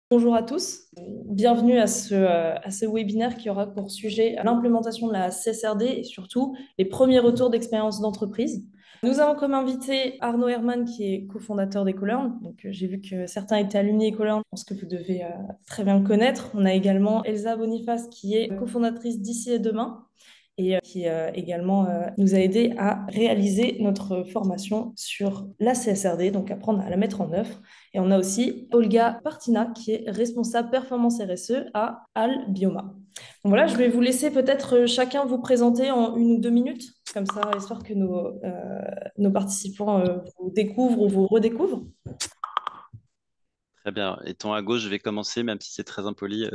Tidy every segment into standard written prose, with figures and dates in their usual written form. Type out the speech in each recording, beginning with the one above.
Bonjour à tous, bienvenue à ce webinaire qui aura pour sujet l'implémentation de la CSRD et surtout les premiers retours d'expérience d'entreprise. Nous avons comme invité Arnaud Herman qui est cofondateur d'Ecolearn. Donc, j'ai vu que certains étaient alumni Ecolearn, je pense que vous devez très bien le connaître. On a également Elsa Boniface qui est cofondatrice d'Ici et Demain et qui également nous a aidé à réaliser notre formation sur la CSRD, donc apprendre à la mettre en œuvre. Et on a aussi Olga Partina, qui est responsable performance RSE à Albioma. Donc voilà, je vais vous laisser peut-être chacun vous présenter en 1 ou 2 minutes, comme ça, histoire que nos participants vous découvrent ou vous redécouvrent. Très bien. Étant à gauche, je vais commencer, même si c'est très impoli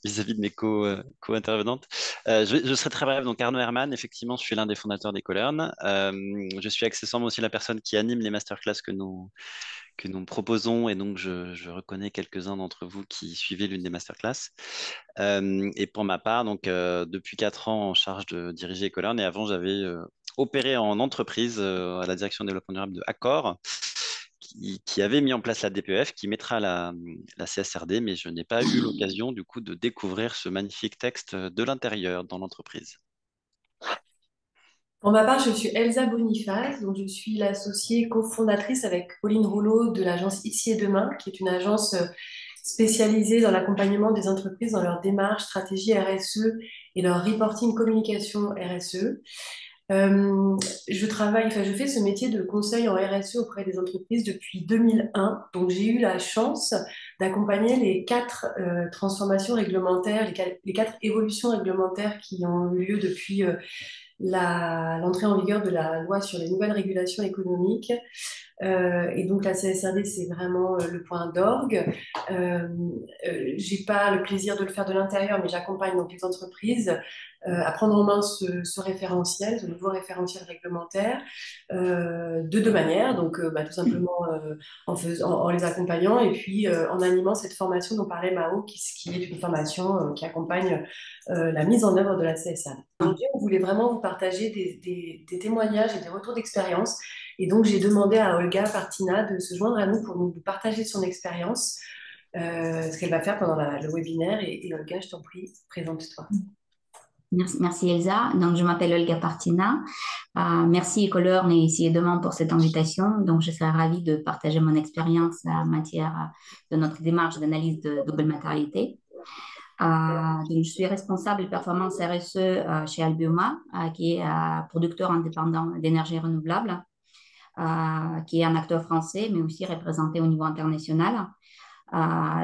vis-à-vis de mes co-intervenantes. Je serai très bref. Donc, Arnaud Herman, effectivement, je suis l'un des fondateurs d'Ecolearn. Je suis accessoirement aussi la personne qui anime les masterclass que nous proposons. Et donc, je reconnais quelques-uns d'entre vous qui suivez l'une des masterclass. Et pour ma part, donc, depuis 4 ans en charge de diriger Ecolearn. Et avant, j'avais opéré en entreprise à la direction développement durable de Accor qui avait mis en place la DPEF, qui mettra la CSRD, mais je n'ai pas eu l'occasion du coup de découvrir ce magnifique texte de l'intérieur dans l'entreprise. Pour ma part, je suis Elsa Boniface, donc je suis l'associée cofondatrice avec Pauline Rouleau de l'agence Ici et Demain, qui est une agence spécialisée dans l'accompagnement des entreprises dans leur démarche, stratégie RSE et leur reporting communication RSE. Euh, je fais ce métier de conseil en RSE auprès des entreprises depuis 2001. Donc, j'ai eu la chance d'accompagner les 4 transformations réglementaires, les 4 évolutions réglementaires qui ont eu lieu depuis l'entrée en vigueur de la loi sur les nouvelles régulations économiques. Et donc la CSRD, c'est vraiment le point d'orgue. Euh, j'ai pas le plaisir de le faire de l'intérieur, mais j'accompagne donc les entreprises à prendre en main ce référentiel, ce nouveau référentiel réglementaire, de 2 manières. Donc, tout simplement en les accompagnant et puis en animant cette formation dont parlait Mao, qui est une formation qui accompagne la mise en œuvre de la CSRD. Aujourd'hui, on voulait vraiment vous partager des témoignages et des retours d'expérience. Et donc, j'ai demandé à Olga Partina de se joindre à nous pour nous partager son expérience, ce qu'elle va faire pendant le webinaire. Et Olga, je t'en prie, présente-toi. Merci Elsa. Donc, je m'appelle Olga Partina. Merci Ecolearn et Ici et Demain pour cette invitation. Donc, je serais ravie de partager mon expérience en matière de notre démarche d'analyse de double matérialité. Donc, je suis responsable de performance RSE chez Albioma, qui est producteur indépendant d'énergie renouvelable, qui est un acteur français, mais aussi représenté au niveau international.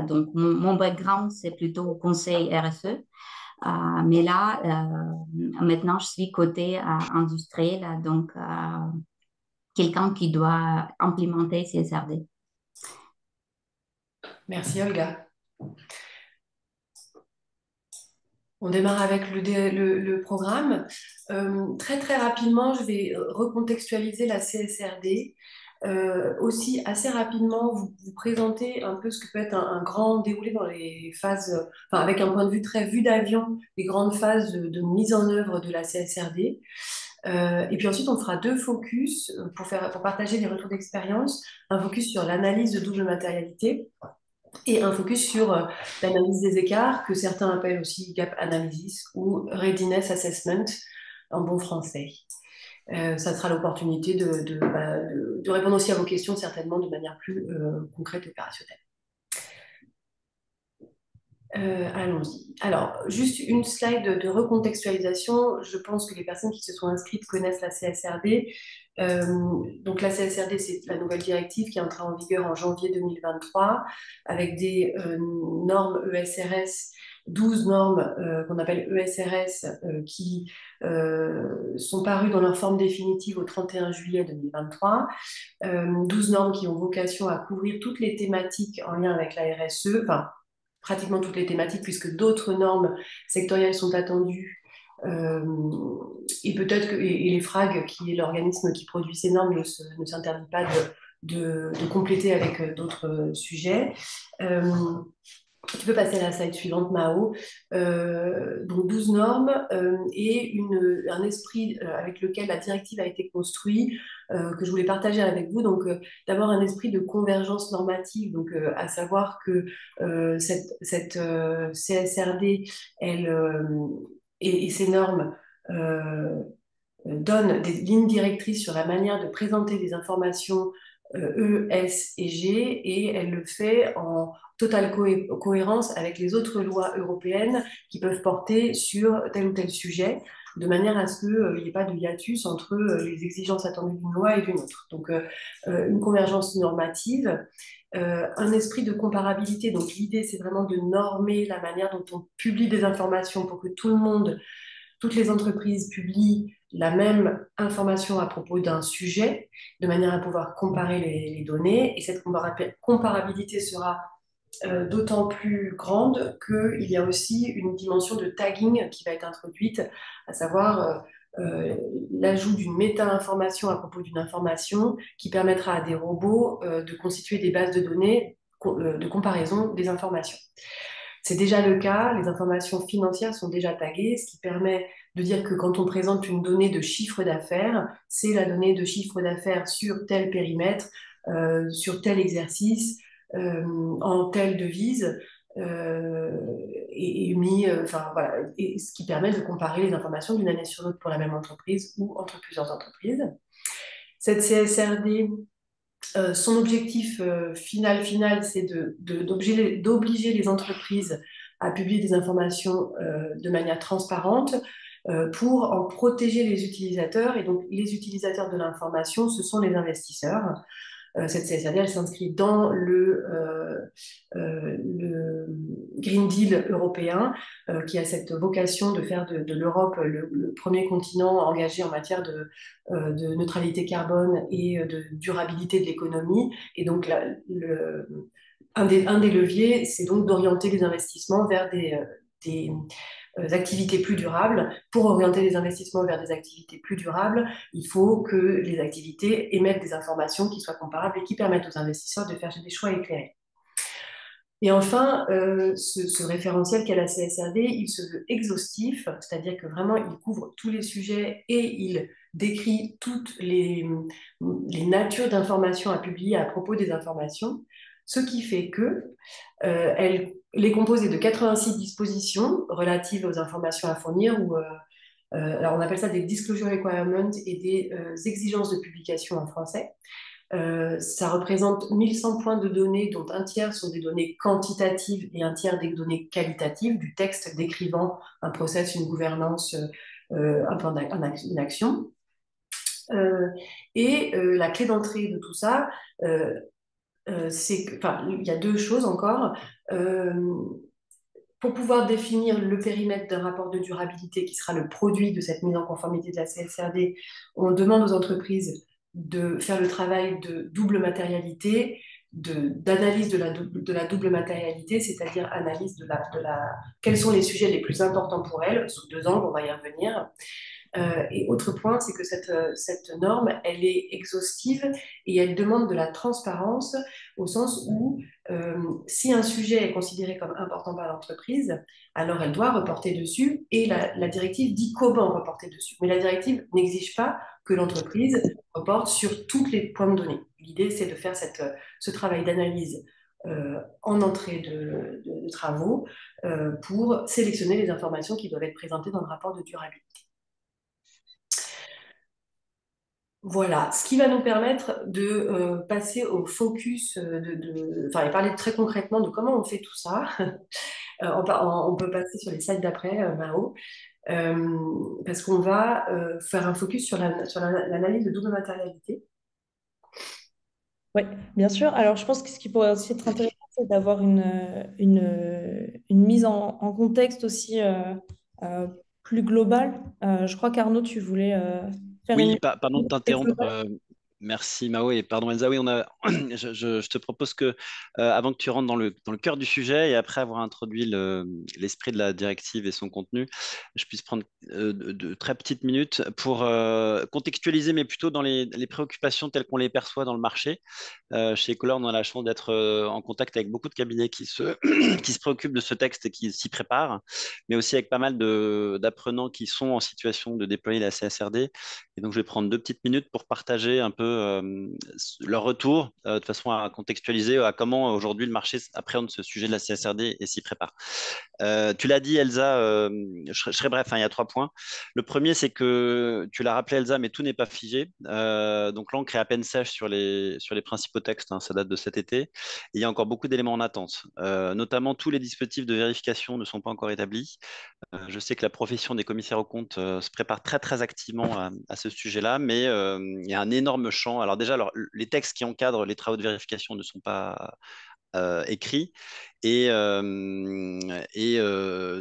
Donc, mon background, c'est plutôt conseil RSE. Mais là, maintenant, je suis côté industriel, donc quelqu'un qui doit implémenter CSRD. Merci Olga. On démarre avec le programme. Très très rapidement, je vais recontextualiser la CSRD. Aussi, assez rapidement, vous présenter un peu ce que peut être un grand déroulé dans les phases, enfin, avec un point de vue très vue d'avion, les grandes phases de mise en œuvre de la CSRD. Et puis ensuite, on fera 2 focus pour partager les retours d'expérience. Un focus sur l'analyse de double matérialité et un focus sur l'analyse des écarts, que certains appellent aussi gap analysis ou readiness assessment en bon français. Ça sera l'opportunité de répondre aussi à vos questions, certainement de manière plus concrète et opérationnelle. Allons-y. Alors, juste une slide de recontextualisation. Je pense que les personnes qui se sont inscrites connaissent la CSRD. Donc, la CSRD, c'est la nouvelle directive qui entrera en vigueur en janvier 2023 avec des normes ESRS, 12 normes qu'on appelle ESRS qui sont parues dans leur forme définitive au 31 juillet 2023. 12 normes qui ont vocation à couvrir toutes les thématiques en lien avec la RSE, enfin, pratiquement toutes les thématiques, puisque d'autres normes sectorielles sont attendues. Et peut-être que et l'EFRAG, qui est l'organisme qui produit ces normes, ne s'interdit pas de compléter avec d'autres sujets. Tu peux passer à la slide suivante, Mao. Donc 12 normes et un esprit avec lequel la directive a été construite, que je voulais partager avec vous. Donc d'abord un esprit de convergence normative, donc à savoir que cette CSRD, elle, et ces normes donne des lignes directrices sur la manière de présenter des informations E, S et G, et elle le fait en totale cohérence avec les autres lois européennes qui peuvent porter sur tel ou tel sujet, de manière à ce qu'il n'y ait pas de hiatus entre les exigences attendues d'une loi et d'une autre. Donc, une convergence normative, un esprit de comparabilité. Donc, l'idée, c'est vraiment de normer la manière dont on publie des informations pour que tout le monde, toutes les entreprises publient la même information à propos d'un sujet, de manière à pouvoir comparer les données. Et cette comparabilité sera d'autant plus grande qu'il y a aussi une dimension de tagging qui va être introduite, à savoir l'ajout d'une méta-information à propos d'une information qui permettra à des robots de constituer des bases de données de comparaison des informations. C'est déjà le cas, les informations financières sont déjà taguées, ce qui permet de dire que quand on présente une donnée de chiffre d'affaires, c'est la donnée de chiffre d'affaires sur tel périmètre, sur tel exercice, en telle devise, enfin voilà, et ce qui permet de comparer les informations d'une année sur l'autre pour la même entreprise ou entre plusieurs entreprises. Cette CSRD, son objectif final, c'est d'obliger les entreprises à publier des informations de manière transparente pour en protéger les utilisateurs. Et donc, les utilisateurs de l'information, ce sont les investisseurs. Cette CSRD, elle s'inscrit dans le Green Deal européen, qui a cette vocation de faire de l'Europe le premier continent engagé en matière de neutralité carbone et de durabilité de l'économie. Et donc, un des leviers, c'est donc d'orienter les investissements vers des activités plus durables. Pour orienter les investissements vers des activités plus durables, il faut que les activités émettent des informations qui soient comparables et qui permettent aux investisseurs de faire des choix éclairés. Et enfin, ce référentiel qu'est la CSRD, il se veut exhaustif, c'est-à-dire que vraiment, il couvre tous les sujets et il décrit toutes les natures d'informations à publier à propos des informations, ce qui fait que elle est composée de 86 dispositions relatives aux informations à fournir, alors on appelle ça des disclosure requirements et des exigences de publication en français. Ça représente 1100 points de données, dont un tiers sont des données quantitatives et un tiers des données qualitatives, du texte décrivant un process, une gouvernance, un plan une action. La clé d'entrée de tout ça, il y a deux choses encore. Pour pouvoir définir le périmètre d'un rapport de durabilité qui sera le produit de cette mise en conformité de la CSRD, on demande aux entreprises de faire le travail de double matérialité, d'analyse de la double matérialité, c'est-à-dire analyse quels sont les sujets les plus importants pour elles, sous 2 angles, on va y revenir. Et autre point, c'est que cette norme, elle est exhaustive et elle demande de la transparence au sens où si un sujet est considéré comme important par l'entreprise, alors elle doit reporter dessus et la directive dit comment reporter dessus. Mais la directive n'exige pas que l'entreprise reporte sur tous les points de données. L'idée, c'est de faire ce travail d'analyse en entrée de travaux pour sélectionner les informations qui doivent être présentées dans le rapport de durabilité. Voilà, ce qui va nous permettre de passer au focus, et parler très concrètement de comment on fait tout ça. On peut passer sur les slides d'après, Mao, parce qu'on va faire un focus sur l'analyse de double matérialité. Oui, bien sûr. Alors, je pense que ce qui pourrait aussi être intéressant, c'est d'avoir une mise en contexte aussi plus globale. Je crois qu'Arnaud, tu voulais faire Oui, une pardon de contexte t'interrompre. global. Merci Mao et pardon Elsa. Oui, on a je te propose que, avant que tu rentres dans le cœur du sujet et après avoir introduit l'esprit de la directive et son contenu, je puisse prendre de très petites minutes pour contextualiser, mais plutôt dans les préoccupations telles qu'on les perçoit dans le marché. Chez Ecolor, on a la chance d'être en contact avec beaucoup de cabinets qui se préoccupent de ce texte et qui s'y préparent, mais aussi avec pas mal d'apprenants qui sont en situation de déployer la CSRD. Et donc, je vais prendre 2 petites minutes pour partager un peu leur retour, de façon à contextualiser à comment aujourd'hui le marché appréhende ce sujet de la CSRD et s'y prépare. Tu l'as dit, Elsa, je serai bref, hein, il y a 3 points. Le premier, c'est que tu l'as rappelé, Elsa, mais tout n'est pas figé. Donc l'encre est à peine sèche sur les principaux textes, hein, ça date de cet été. Et il y a encore beaucoup d'éléments en attente. Notamment, tous les dispositifs de vérification ne sont pas encore établis. Je sais que la profession des commissaires aux comptes se prépare très très activement à ce sujet-là, mais il y a un énorme champ. Alors déjà, les textes qui encadrent les travaux de vérification ne sont pas écrits et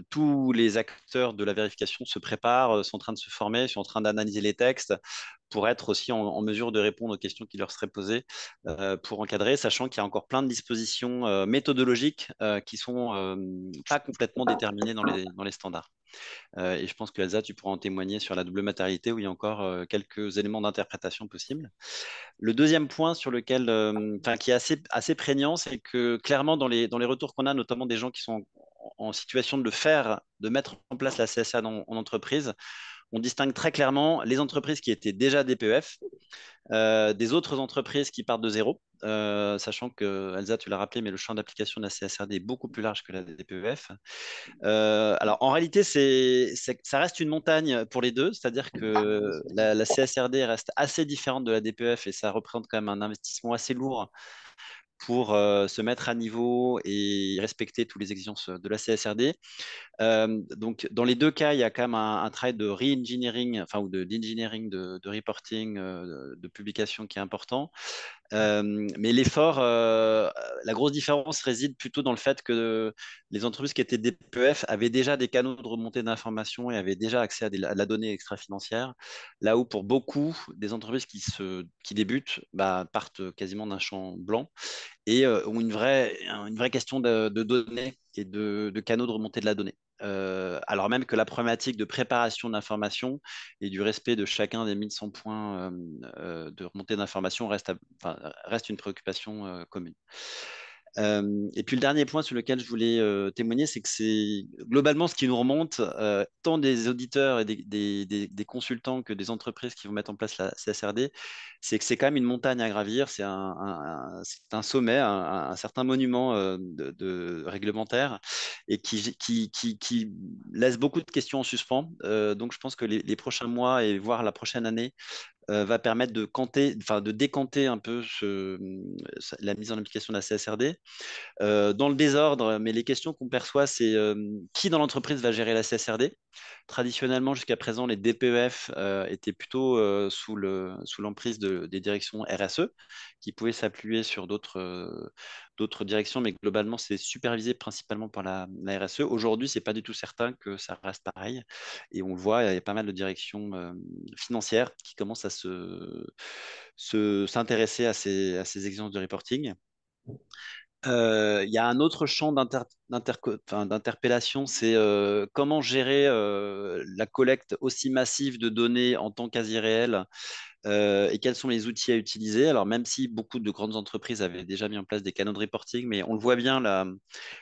tous les acteurs de la vérification se préparent, sont en train de se former, sont en train d'analyser les textes pour être aussi en mesure de répondre aux questions qui leur seraient posées pour encadrer, sachant qu'il y a encore plein de dispositions méthodologiques qui sont pas complètement déterminées dans les standards. Et je pense que Elsa, tu pourras en témoigner sur la double matérialité où il y a encore quelques éléments d'interprétation possibles. Le deuxième point sur lequel, qui est assez prégnant, c'est que clairement dans les retours qu'on a, notamment des gens qui sont en situation de mettre en place la CSA en entreprise, on distingue très clairement les entreprises qui étaient déjà DPEF des autres entreprises qui partent de zéro, sachant que, Elsa, tu l'as rappelé, mais le champ d'application de la CSRD est beaucoup plus large que la DPEF. Alors, en réalité, ça reste une montagne pour les deux, c'est-à-dire que la CSRD reste assez différente de la DPEF et ça représente quand même un investissement assez lourd pour se mettre à niveau et respecter toutes les exigences de la CSRD. Donc, dans les deux cas, il y a quand même un travail de re-engineering, enfin, ou d'engineering de reporting, de publication qui est important. Mais la grosse différence réside plutôt dans le fait que les entreprises qui étaient DPEF avaient déjà des canaux de remontée d'informations et avaient déjà accès à la donnée extra-financière, là où pour beaucoup des entreprises qui débutent partent quasiment d'un champ blanc et ont une vraie question de données et de canaux de remontée de la donnée. Alors même que la problématique de préparation d'informations et du respect de chacun des 1100 points de remontée d'informations reste une préoccupation commune. Et puis le dernier point sur lequel je voulais témoigner, c'est que c'est globalement ce qui nous remonte, tant des auditeurs et des consultants que des entreprises qui vont mettre en place la CSRD, c'est que c'est quand même une montagne à gravir, c'est un sommet, un certain monument réglementaire et qui laisse beaucoup de questions en suspens. Donc je pense que les prochains mois et voire la prochaine année va permettre de décanter un peu la mise en application de la CSRD. Dans le désordre, mais les questions qu'on perçoit, c'est qui dans l'entreprise va gérer la CSRD. Traditionnellement, jusqu'à présent, les DPEF étaient plutôt sous l'emprise des directions RSE, qui pouvaient s'appuyer sur d'autres directions, mais globalement, c'est supervisé principalement par la RSE. Aujourd'hui, c'est pas du tout certain que ça reste pareil. Et on le voit, il y a pas mal de directions financières qui commencent à s'intéresser à ces exigences de reporting. Il y a un autre champ d'interpellation, c'est comment gérer la collecte aussi massive de données en temps quasi réel et quels sont les outils à utiliser. Alors, même si beaucoup de grandes entreprises avaient déjà mis en place des canaux de reporting, mais on le voit bien,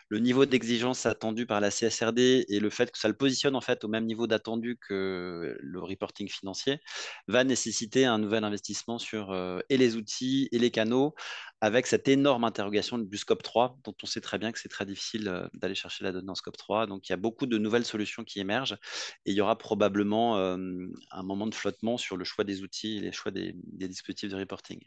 le niveau d'exigence attendu par la CSRD et le fait que ça le positionne en fait au même niveau d'attendu que le reporting financier va nécessiter un nouvel investissement sur et les outils et les canaux avec cette énorme interrogation du scope 3 dont on sait très bien que c'est très difficile d'aller chercher la donnée en scope 3. Donc, il y a beaucoup de nouvelles solutions qui émergent et il y aura probablement un moment de flottement sur le choix des outils et les choix des dispositifs de reporting.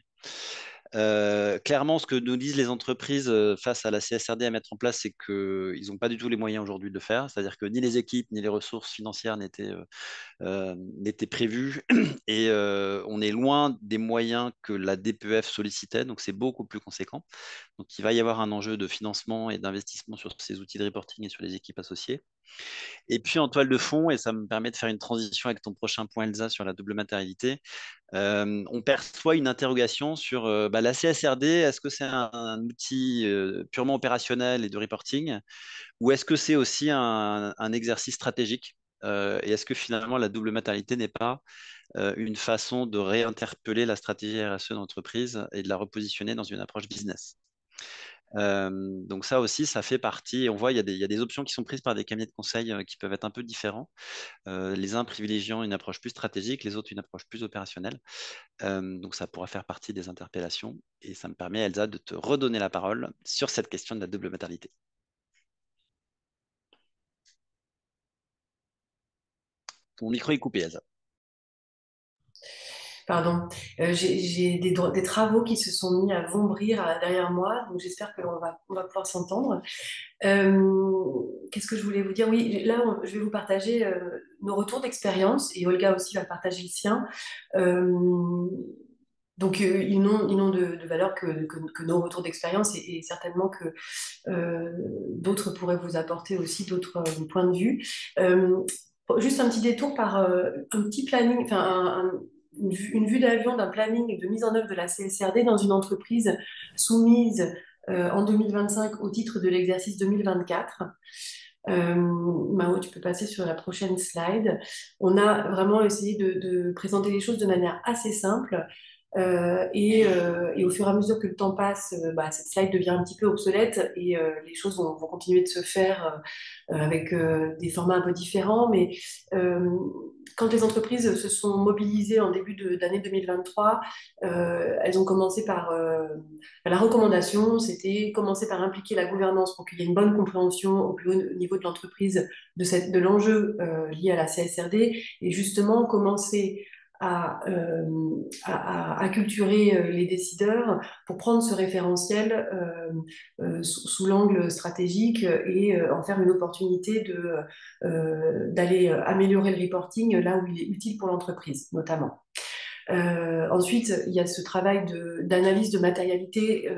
Clairement, ce que nous disent les entreprises face à la CSRD à mettre en place, c'est qu'ils n'ont pas du tout les moyens aujourd'hui de le faire. C'est-à-dire que ni les équipes ni les ressources financières n'étaient prévues et on est loin des moyens que la DPEF sollicitait, donc c'est beaucoup plus conséquent. Donc il va y avoir un enjeu de financement et d'investissement sur ces outils de reporting et sur les équipes associées. Et puis en toile de fond, et ça me permet de faire une transition avec ton prochain point, Elsa, sur la double matérialité, on perçoit une interrogation sur la CSRD, est-ce que c'est un outil purement opérationnel et de reporting, ou est-ce que c'est aussi un exercice stratégique? Et est-ce que finalement la double matérialité n'est pas une façon de réinterpeller la stratégie RSE d'entreprise et de la repositionner dans une approche business? Donc ça aussi, ça fait partie. On voit, il y a des options qui sont prises par des cabinets de conseil qui peuvent être un peu différents. Les uns privilégiant une approche plus stratégique, les autres une approche plus opérationnelle. Donc ça pourra faire partie des interpellations. Et ça me permet, Elsa, de te redonner la parole sur cette question de la double maternité. Ton micro est coupé, Elsa. Pardon. J'ai des travaux qui se sont mis à vombrir derrière moi, donc j'espère on va pouvoir s'entendre. Qu'est-ce que je voulais vous dire? Oui, là, je vais vous partager nos retours d'expérience et Olga aussi va partager le sien. Euh, donc, ils n'ont de valeur que nos retours d'expérience et certainement que d'autres pourraient vous apporter aussi d'autres points de vue. Euh, Juste un petit détour par un petit planning, enfin, une vue d'avion d'un planning de mise en œuvre de la CSRD dans une entreprise soumise en 2025 au titre de l'exercice 2024. Mao, tu peux passer sur la prochaine slide. On a vraiment essayé de présenter les choses de manière assez simple. Et au fur et à mesure que le temps passe, cette slide devient un petit peu obsolète et les choses vont continuer de se faire avec des formats un peu différents. Mais euh, quand les entreprises se sont mobilisées en début d'année 2023, elles ont commencé par la recommandation, c'était commencer par impliquer la gouvernance pour qu'il y ait une bonne compréhension au plus haut niveau de l'entreprise de l'enjeu lié à la CSRD et justement commencer à acculturer les décideurs pour prendre ce référentiel sous l'angle stratégique et en faire une opportunité d'aller améliorer le reporting là où il est utile pour l'entreprise, notamment. Ensuite, il y a ce travail d'analyse de matérialité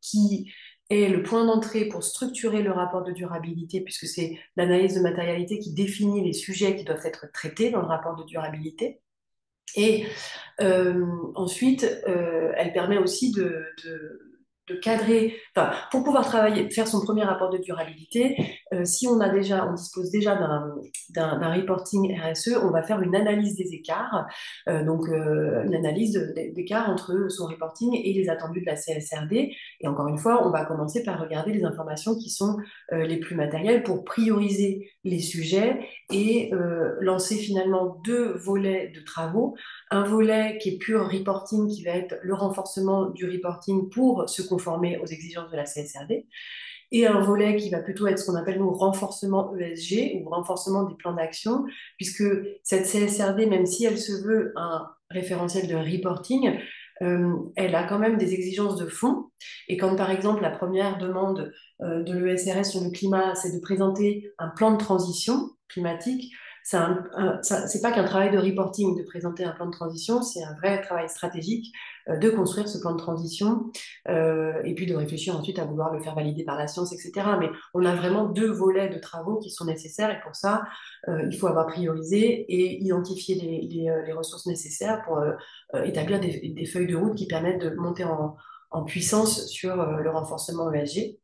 qui est le point d'entrée pour structurer le rapport de durabilité, puisque c'est l'analyse de matérialité qui définit les sujets qui doivent être traités dans le rapport de durabilité. Et ensuite, elle permet aussi de cadrer, enfin, pour pouvoir travailler, faire son premier rapport de durabilité, si on dispose déjà d'un reporting RSE, on va faire une analyse des écarts, une analyse d'écart entre son reporting et les attendus de la CSRD. Et encore une fois, on va commencer par regarder les informations qui sont les plus matérielles pour prioriser les sujets et lancer finalement deux volets de travaux. Un volet qui est pur reporting, qui va être le renforcement du reporting pour se conformer aux exigences de la CSRD, et un volet qui va plutôt être ce qu'on appelle nous renforcement ESG ou renforcement des plans d'action, puisque cette CSRD, même si elle se veut un référentiel de reporting, elle a quand même des exigences de fond. Et quand par exemple la première demande de l'ESRS sur le climat, c'est de présenter un plan de transition climatique, c'est pas qu'un travail de reporting de présenter un plan de transition, c'est un vrai travail stratégique de construire ce plan de transition et puis de réfléchir ensuite à vouloir le faire valider par la science, etc. Mais on a vraiment deux volets de travaux qui sont nécessaires et pour ça, il faut avoir priorisé et identifier les ressources nécessaires pour établir des feuilles de route qui permettent de monter en puissance sur le renforcement ESG.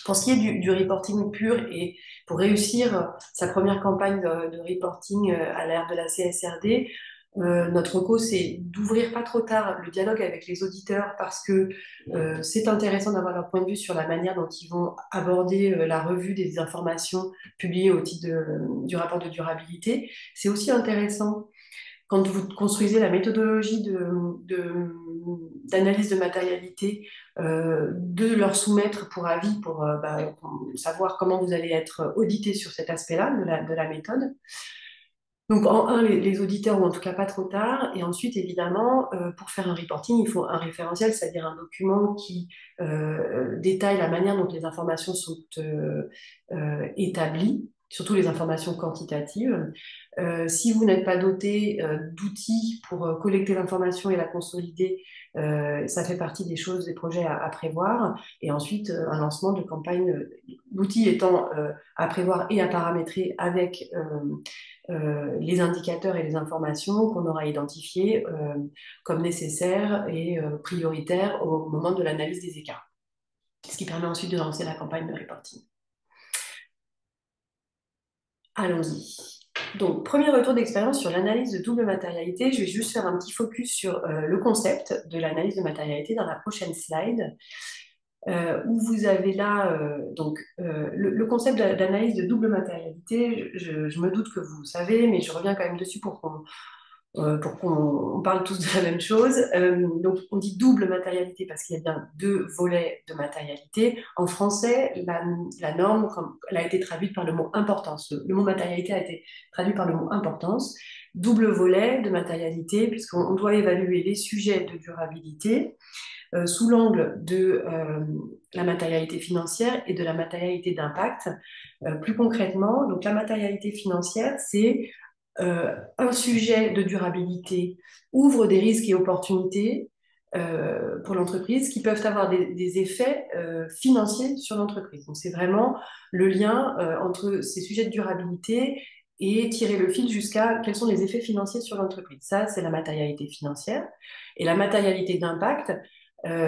Pour ce qui est du reporting pur et pour réussir sa première campagne de reporting à l'ère de la CSRD, notre cause, c'est d'ouvrir pas trop tard le dialogue avec les auditeurs parce que c'est intéressant d'avoir leur point de vue sur la manière dont ils vont aborder la revue des informations publiées au titre du rapport de durabilité. C'est aussi intéressant quand vous construisez la méthodologie d'analyse de matérialité, de leur soumettre pour avis, pour savoir comment vous allez être audité sur cet aspect-là de la méthode. Donc, en un, les auditeurs, ou en tout cas pas trop tard. Et ensuite, évidemment, pour faire un reporting, il faut un référentiel, c'est-à-dire un document qui détaille la manière dont les informations sont établies surtout les informations quantitatives. Si vous n'êtes pas doté d'outils pour collecter l'information et la consolider, ça fait partie des choses, des projets à prévoir. Et ensuite, un lancement de campagne, l'outil étant à prévoir et à paramétrer avec les indicateurs et les informations qu'on aura identifiées comme nécessaires et prioritaires au moment de l'analyse des écarts. Ce qui permet ensuite de lancer la campagne de reporting. Allons-y. Donc, premier retour d'expérience sur l'analyse de double matérialité. Je vais juste faire un petit focus sur le concept de l'analyse de matérialité dans la prochaine slide, où vous avez là le concept d'analyse de double matérialité. Je me doute que vous savez, mais je reviens quand même dessus pour qu'on parle tous de la même chose. Donc, on dit double matérialité parce qu'il y a bien deux volets de matérialité. En français, la norme, elle a été traduite par le mot importance. Le mot matérialité a été traduit par le mot importance. Double volet de matérialité, puisqu'on doit évaluer les sujets de durabilité sous l'angle de la matérialité financière et de la matérialité d'impact. Plus concrètement, donc la matérialité financière, c'est un sujet de durabilité ouvre des risques et opportunités pour l'entreprise qui peuvent avoir des effets financiers sur l'entreprise. Donc, c'est vraiment le lien entre ces sujets de durabilité et tirer le fil jusqu'à quels sont les effets financiers sur l'entreprise. Ça, c'est la matérialité financière. Et la matérialité d'impact,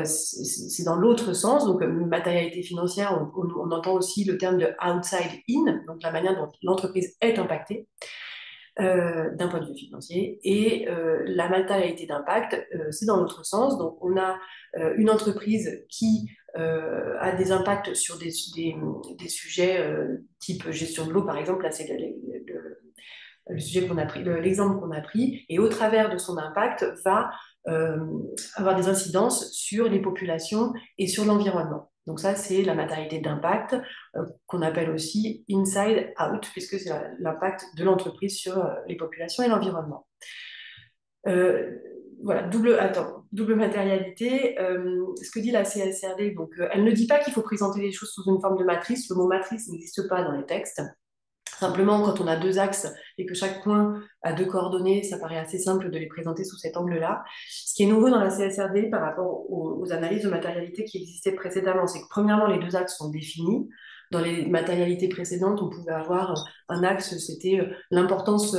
c'est dans l'autre sens. Donc, matérialité financière, on entend aussi le terme de outside in, donc la manière dont l'entreprise est impactée. D'un point de vue financier, et la matérialité d'impact, c'est dans l'autre sens. Donc, on a une entreprise qui a des impacts sur des sujets type gestion de l'eau, par exemple. Là, c'est le sujet qu'on a pris, l'exemple qu'on a pris, et au travers de son impact, va avoir des incidences sur les populations et sur l'environnement. Donc ça, c'est la matérialité d'impact qu'on appelle aussi inside out, puisque c'est l'impact de l'entreprise sur les populations et l'environnement. Voilà, double matérialité. Ce que dit la CSRD, donc, elle ne dit pas qu'il faut présenter les choses sous une forme de matrice. Le mot matrice n'existe pas dans les textes. Simplement, quand on a deux axes et que chaque point a deux coordonnées, ça paraît assez simple de les présenter sous cet angle-là. Ce qui est nouveau dans la CSRD par rapport aux analyses de matérialité qui existaient précédemment, c'est que premièrement, les deux axes sont définis. Dans les matérialités précédentes, on pouvait avoir un axe, c'était l'importance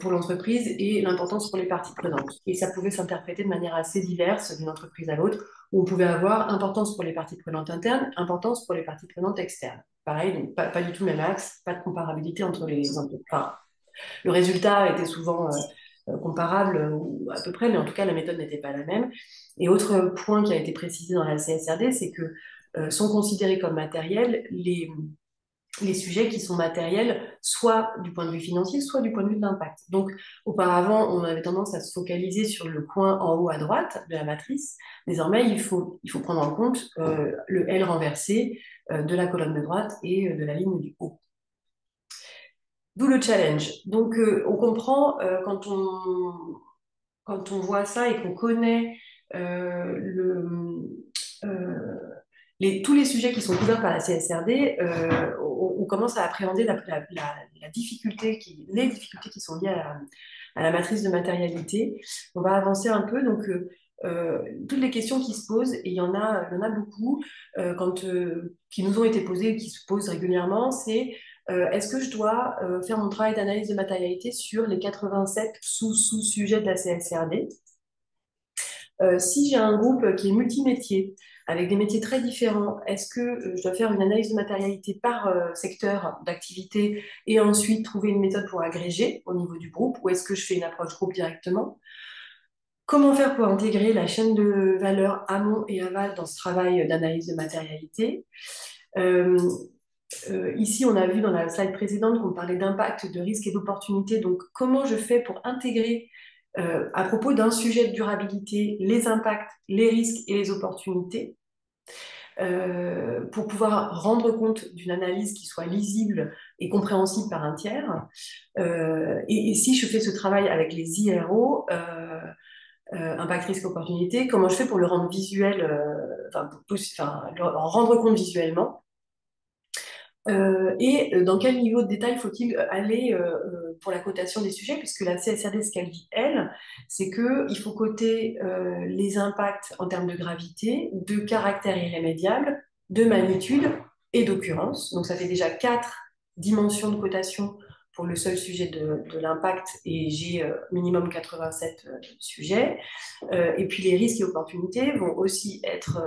pour l'entreprise et l'importance pour les parties prenantes. Et ça pouvait s'interpréter de manière assez diverse d'une entreprise à l'autre, où on pouvait avoir importance pour les parties prenantes internes, importance pour les parties prenantes externes. Pareil, donc pas du tout le même axe, pas de comparabilité entre les entreprises. Enfin, le résultat était souvent comparable ou à peu près, mais en tout cas, la méthode n'était pas la même. Et autre point qui a été précisé dans la CSRD, c'est que sont considérés comme matériels les sujets qui sont matériels, soit du point de vue financier, soit du point de vue de l'impact. Donc, auparavant, on avait tendance à se focaliser sur le coin en haut à droite de la matrice. Désormais, il faut prendre en compte le L renversé de la colonne de droite et de la ligne du haut. D'où le challenge. Donc, on comprend quand on voit ça et qu'on connaît tous les sujets qui sont couverts par la CSRD, on commence à appréhender les difficultés qui sont liées à la matrice de matérialité. On va avancer un peu. Donc, toutes les questions qui se posent, et il y en a beaucoup, qui nous ont été posées, qui se posent régulièrement, c'est est-ce que je dois faire mon travail d'analyse de matérialité sur les 87 sous-sujets de la CSRD? Si j'ai un groupe qui est multimétier, avec des métiers très différents, est-ce que je dois faire une analyse de matérialité par secteur d'activité et ensuite trouver une méthode pour agréger au niveau du groupe, ou est-ce que je fais une approche groupe directement? Comment faire pour intégrer la chaîne de valeur amont et aval dans ce travail d'analyse de matérialité? Ici, on a vu dans la slide précédente qu'on parlait d'impact, de risque et d'opportunité. Donc, comment je fais pour intégrer à propos d'un sujet de durabilité les impacts, les risques et les opportunités pour pouvoir rendre compte d'une analyse qui soit lisible et compréhensible par un tiers. Et si je fais ce travail avec les IRO, impact, risque, opportunité, comment je fais pour le rendre visuel, en rendre compte visuellement? Et dans quel niveau de détail faut-il aller pour la cotation des sujets, puisque la CSRD, ce qu'elle dit, elle, c'est qu'il faut coter les impacts en termes de gravité, de caractère irrémédiable, de magnitude et d'occurrence. Donc ça fait déjà 4 dimensions de cotation pour le seul sujet de l'impact, et j'ai minimum 87 sujets. Et puis les risques et opportunités vont aussi être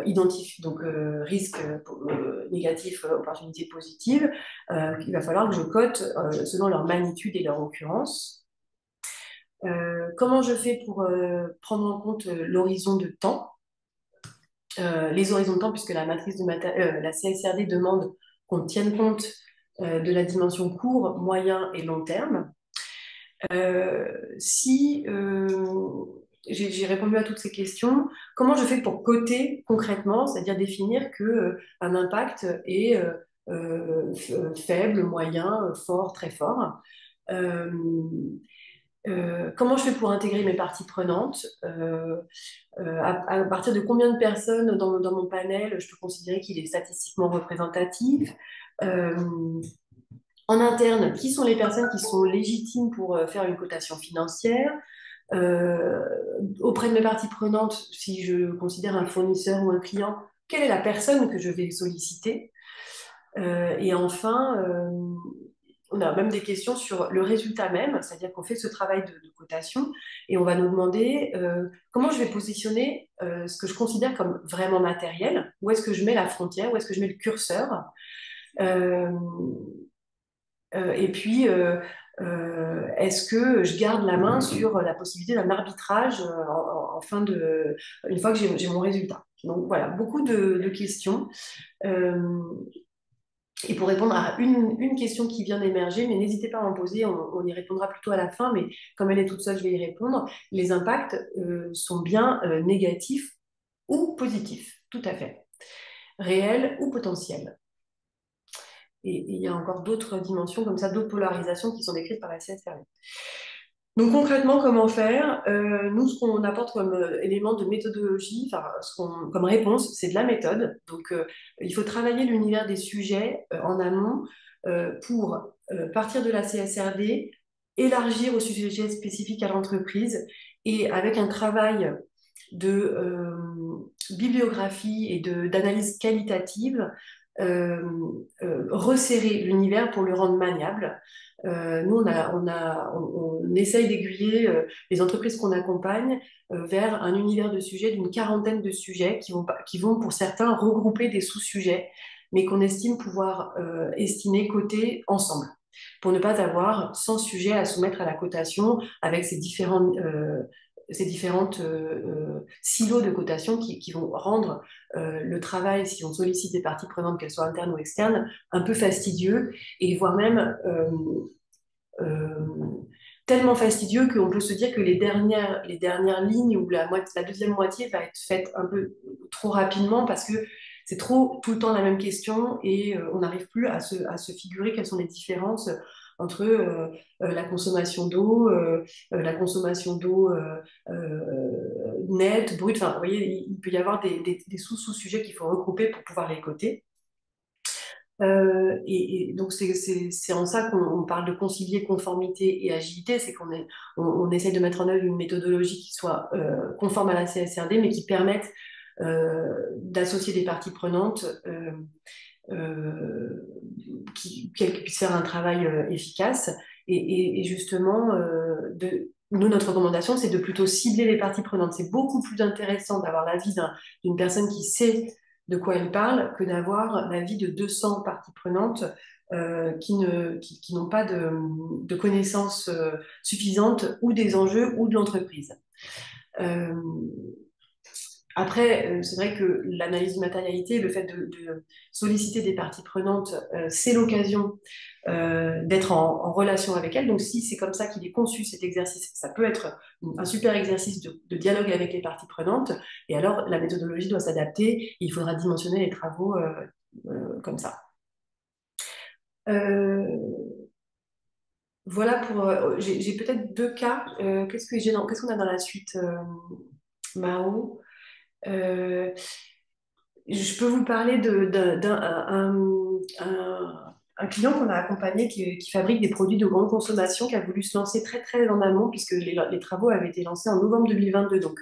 identifiés, donc risque négatif, opportunité positive. Il va falloir que je cote selon leur magnitude et leur occurrence. Comment je fais pour prendre en compte l'horizon de temps, les horizons de temps, puisque la matrice de la CSRD demande qu'on tienne compte de la dimension court, moyen et long terme. Si j'ai répondu à toutes ces questions, comment je fais pour coter concrètement, c'est-à-dire définir que un impact est faible, moyen, fort, très fort. Comment je fais pour intégrer mes parties prenantes, à partir de combien de personnes dans mon panel je peux considérer qu'il est statistiquement représentatif, en interne, qui sont les personnes qui sont légitimes pour faire une cotation financière, auprès de mes parties prenantes, si je considère un fournisseur ou un client, quelle est la personne que je vais solliciter, et enfin, on a même des questions sur le résultat même, c'est-à-dire qu'on fait ce travail de cotation et on va nous demander comment je vais positionner ce que je considère comme vraiment matériel, où est-ce que je mets la frontière, où est-ce que je mets le curseur, euh, et puis est-ce que je garde la main sur la possibilité d'un arbitrage une fois que j'ai mon résultat. Donc voilà, beaucoup de questions. Et pour répondre à une question qui vient d'émerger, mais n'hésitez pas à en poser, on y répondra plutôt à la fin, mais comme elle est toute seule, je vais y répondre. Les impacts sont bien négatifs ou positifs, tout à fait, réels ou potentiels. Et il y a encore d'autres dimensions comme ça, d'autres polarisations qui sont décrites par la CSRD. Donc concrètement, comment faire? Nous, ce qu'on apporte comme élément de méthodologie, enfin, comme réponse, c'est de la méthode. Donc il faut travailler l'univers des sujets en amont pour partir de la CSRD, élargir aux sujets spécifiques à l'entreprise, et avec un travail de bibliographie et d'analyse qualitative, resserrer l'univers pour le rendre maniable. Nous, on essaye d'aiguiller les entreprises qu'on accompagne vers un univers de sujets d'une quarantaine de sujets qui vont pour certains regrouper des sous-sujets, mais qu'on estime pouvoir estimer, coter ensemble, pour ne pas avoir 100 sujets à soumettre à la cotation avec ces différentes silos de cotation qui vont rendre le travail, si on sollicite des parties prenantes, qu'elles soient internes ou externes, un peu fastidieux, et voire même tellement fastidieux qu'on peut se dire que les dernières lignes ou la deuxième moitié va être faite un peu trop rapidement, parce que c'est trop tout le temps la même question, et on n'arrive plus à se figurer quelles sont les différences entre la consommation d'eau, nette, brute. Enfin, vous voyez, il peut y avoir des sous-sujets qu'il faut regrouper pour pouvoir les coter. Et donc, c'est en ça qu'on parle de concilier conformité et agilité, c'est on essaie de mettre en œuvre une méthodologie qui soit conforme à la CSRD, mais qui permette d'associer des parties prenantes, qu'elles puissent faire un travail efficace. Et justement, nous, notre recommandation, c'est de plutôt cibler les parties prenantes. C'est beaucoup plus intéressant d'avoir l'avis d'une personne qui sait de quoi elle parle que d'avoir l'avis de 200 parties prenantes qui n'ont pas de connaissances suffisantes, ou des enjeux ou de l'entreprise. Après, c'est vrai que l'analyse de matérialité, le fait de solliciter des parties prenantes, c'est l'occasion d'être en relation avec elles. Donc, si c'est comme ça qu'il est conçu, cet exercice, ça peut être un super exercice de dialogue avec les parties prenantes. Et alors, la méthodologie doit s'adapter. Il faudra dimensionner les travaux comme ça. Voilà pour... j'ai peut-être 2 cas. Qu'est-ce qu'on a dans la suite, Mao? Je peux vous parler un client qu'on a accompagné qui fabrique des produits de grande consommation, qui a voulu se lancer très très en amont, puisque les travaux avaient été lancés en novembre 2022, donc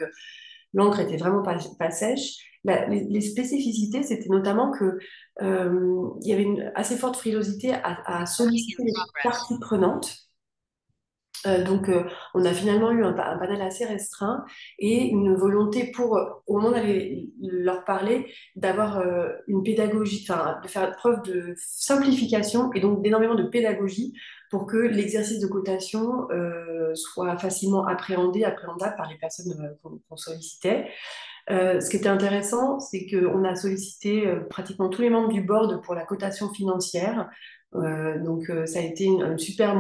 l'encre était vraiment pas sèche. Les spécificités, c'était notamment que il y avait une assez forte frilosité à solliciter les parties prenantes. On a finalement eu un panel assez restreint et une volonté au moment d'aller leur parler, d'avoir une pédagogie, enfin, de faire preuve de simplification et donc d'énormément de pédagogie pour que l'exercice de cotation soit facilement appréhendable par les personnes qu'on sollicitait. Ce qui était intéressant, c'est qu'on a sollicité pratiquement tous les membres du board pour la cotation financière. Ça a été une super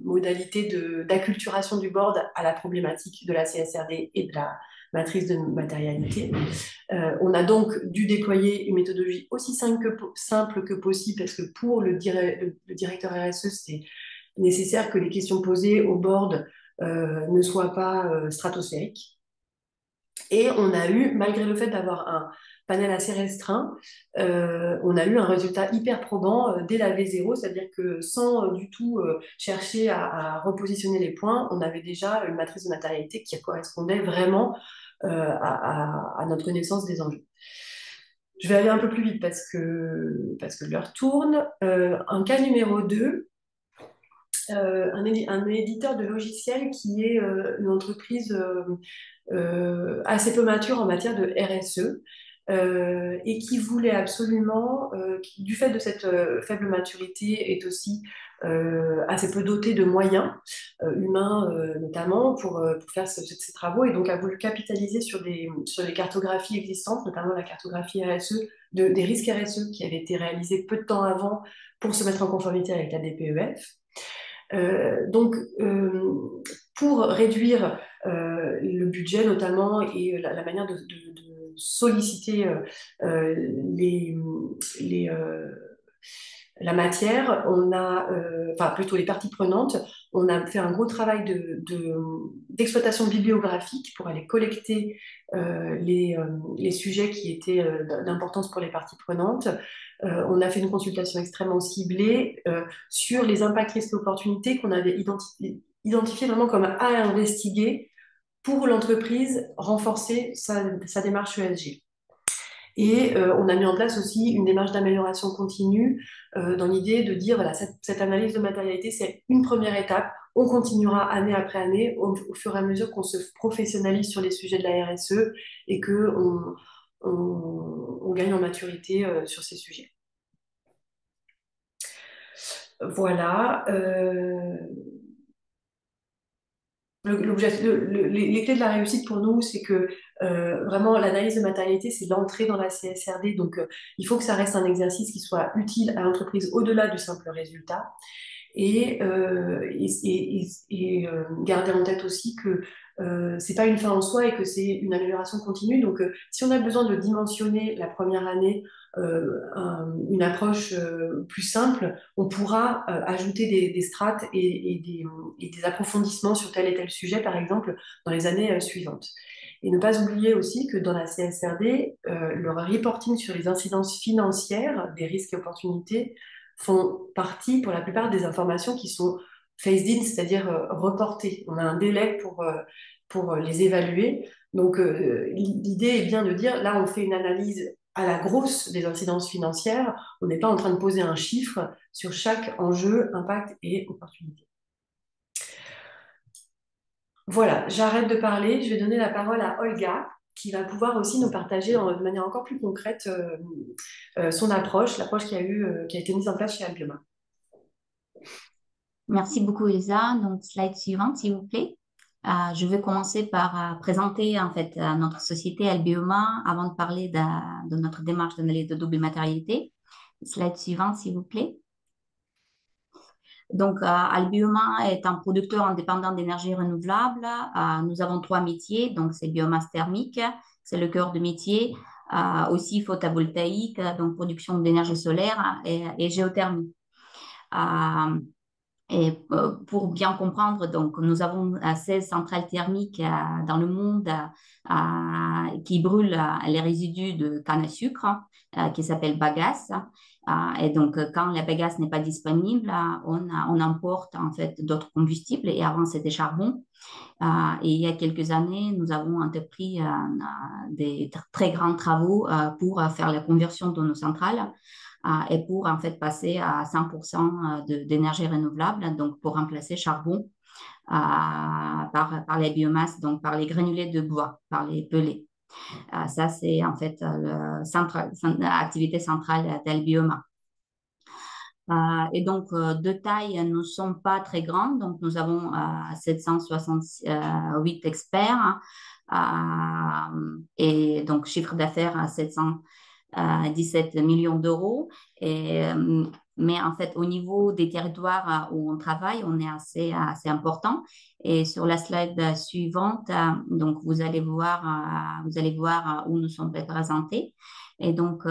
modalité d'acculturation du board à la problématique de la CSRD et de la matrice de matérialité. On a donc dû déployer une méthodologie aussi simple que possible, parce que pour le directeur RSE, c'était nécessaire que les questions posées au board ne soient pas stratosphériques. Et on a eu, malgré le fait d'avoir un panel assez restreint, on a eu un résultat hyper probant dès la V0, c'est-à-dire que sans du tout chercher à repositionner les points, on avait déjà une matrice de matérialité qui correspondait vraiment à notre connaissance des enjeux. Je vais aller un peu plus vite parce que l'heure tourne. Un cas numéro 2, un éditeur de logiciels qui est une entreprise assez peu mature en matière de RSE et qui voulait absolument, du fait de cette faible maturité, est aussi assez peu doté de moyens humains notamment pour faire ces travaux, et donc a voulu capitaliser sur les cartographies existantes, notamment la cartographie RSE, des risques RSE qui avait été réalisée peu de temps avant pour se mettre en conformité avec la DPEF. Pour réduire le budget notamment et la manière de solliciter la matière, plutôt les parties prenantes, on a fait un gros travail d'exploitation bibliographique pour aller collecter les sujets qui étaient d'importance pour les parties prenantes. On a fait une consultation extrêmement ciblée sur les impacts, risques et opportunités qu'on avait identifiés vraiment comme à investiguer pour l'entreprise, renforcer sa démarche ESG. Et on a mis en place aussi une démarche d'amélioration continue dans l'idée de dire, voilà, cette analyse de matérialité, c'est une première étape. On continuera année après année au fur et à mesure qu'on se professionnalise sur les sujets de la RSE et qu'on on gagne en maturité sur ces sujets. Voilà. Les clés de la réussite pour nous, c'est que vraiment l'analyse de matérialité, c'est l'entrée dans la CSRD. Donc, il faut que ça reste un exercice qui soit utile à l'entreprise au-delà du simple résultat. Et garder en tête aussi que c'est pas une fin en soi et que c'est une amélioration continue. Donc, si on a besoin de dimensionner la première année une approche plus simple, on pourra ajouter des strates et des approfondissements sur tel et tel sujet, par exemple, dans les années suivantes. Et ne pas oublier aussi que dans la CSRD, le reporting sur les incidences financières des risques et opportunités font partie pour la plupart des informations qui sont phased-in, c'est-à-dire reportées. On a un délai pour les évaluer. Donc, l'idée est bien de dire, là, on fait une analyse à la grosse des incidences financières. On n'est pas en train de poser un chiffre sur chaque enjeu, impact et opportunité. Voilà, j'arrête de parler. Je vais donner la parole à Olga, qui va pouvoir aussi nous partager de manière encore plus concrète son approche, l'approche qui a été mise en place chez Albioma. Merci beaucoup, Elsa. Donc, slide suivante, s'il vous plaît. Je vais commencer par présenter en fait notre société Albioma avant de parler de notre démarche d'analyse de double matérialité. Slide suivante, s'il vous plaît. Donc, Albioma est un producteur indépendant d'énergie renouvelable. Nous avons 3 métiers. Donc, c'est biomasse thermique, c'est le cœur de métier. Aussi photovoltaïque, donc production d'énergie solaire et géothermie. Et pour bien comprendre, donc, nous avons 16 centrales thermiques dans le monde qui brûlent les résidus de canne à sucre qui s'appellent bagasse. Et donc, quand la bagasse n'est pas disponible, on importe en fait d'autres combustibles. Et avant, c'était charbon. Et il y a quelques années, nous avons entrepris des très grands travaux pour faire la conversion de nos centrales et pour en fait passer à 100% d'énergie renouvelable, donc pour remplacer charbon par les biomasses, donc par les granulés de bois, par les pellets. Ça, c'est en fait l'activité centrale d'Albioma. Et donc, de taille, nous ne sommes pas très grands. Donc, nous avons 768 experts et donc chiffre d'affaires à 717 millions d'euros. Mais en fait, au niveau des territoires où on travaille, on est assez important. Et sur la slide suivante, donc vous allez voir où nous sommes représentés. Et donc,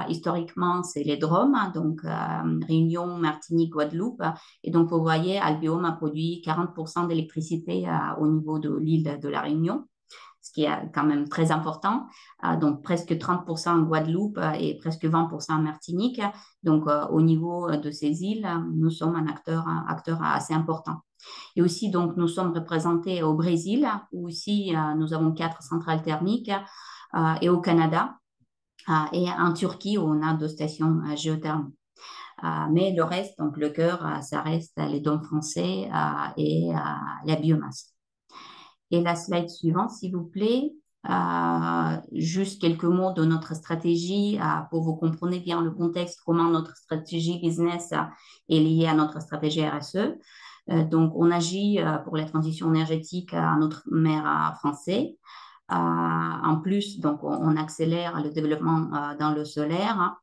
historiquement, c'est les Drom, donc Réunion, Martinique, Guadeloupe. Et donc, vous voyez, Albiome a produit 40% d'électricité au niveau de l'île de la Réunion, ce qui est quand même très important. Donc, presque 30% en Guadeloupe et presque 20% en Martinique. Donc, au niveau de ces îles, nous sommes un acteur assez important. Et aussi, donc, nous sommes représentés au Brésil, où aussi nous avons 4 centrales thermiques, et au Canada. Et en Turquie, où on a 2 stations géothermiques. Mais le reste, donc le cœur, ça reste les dômes français et la biomasse. Et la slide suivante, s'il vous plaît. Juste quelques mots de notre stratégie pour vous compreniez bien le contexte, comment notre stratégie business est liée à notre stratégie RSE. Donc, on agit pour la transition énergétique en outre-mer français. En plus, donc, on accélère le développement dans le solaire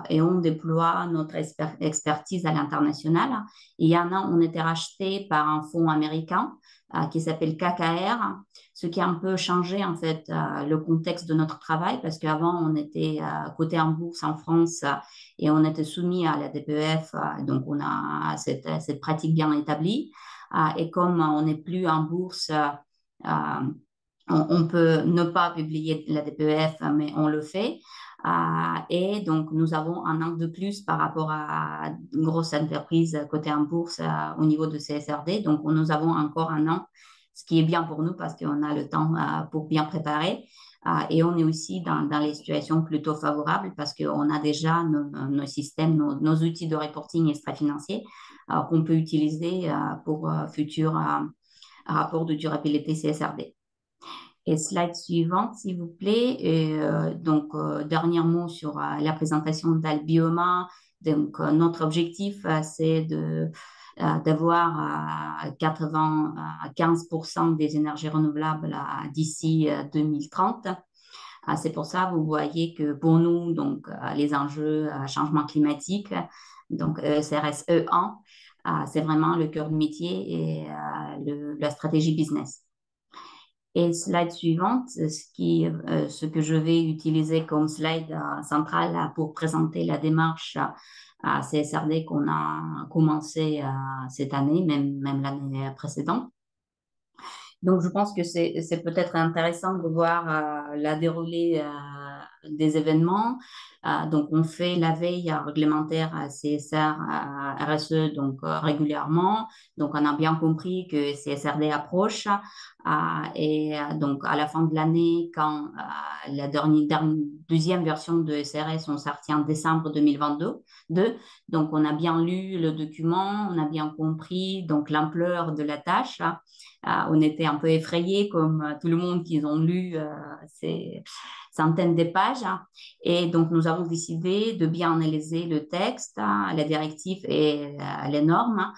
et on déploie notre expertise à l'international. Il y en a, on était racheté par un fonds américain qui s'appelle KKR, ce qui a un peu changé en fait le contexte de notre travail parce qu'avant, on était coté en bourse en France et on était soumis à la DPEF, donc on a cette pratique bien établie. Et comme on n'est plus en bourse, on peut ne pas publier la DPEF, mais on le fait. Et donc, nous avons un an de plus par rapport à une grosse entreprise cotée en bourse au niveau de CSRD. Donc, nous avons encore un an, ce qui est bien pour nous parce qu'on a le temps pour bien préparer. Et on est aussi dans les situations plutôt favorables parce qu'on a déjà nos systèmes, nos outils de reporting extra-financiers qu'on peut utiliser pour futurs rapports de durabilité CSRD. Et slide suivante, s'il vous plaît. Et, donc, dernier mot sur la présentation d'Albioma. Donc, notre objectif, c'est d'avoir 95% des énergies renouvelables d'ici 2030. C'est pour ça, vous voyez que pour nous, donc, les enjeux changement climatique, donc CRSE 1, c'est vraiment le cœur du métier et la stratégie business. Et slide suivante, ce que je vais utiliser comme slide central pour présenter la démarche CSRD qu'on a commencé cette année, même l'année précédente. Donc, je pense que c'est peut-être intéressant de voir la déroulée des événements. Donc, on fait la veille réglementaire CSR, RSE, donc régulièrement. Donc, on a bien compris que CSRD approche. Et donc, à la fin de l'année, quand la deuxième version de SRS sont sortie en décembre 2022, donc on a bien lu le document, on a bien compris donc l'ampleur de la tâche. On était un peu effrayés, comme tout le monde qui ont lu ces centaines de pages. Et donc, nous avons décidé de bien analyser le texte, la directive et les normes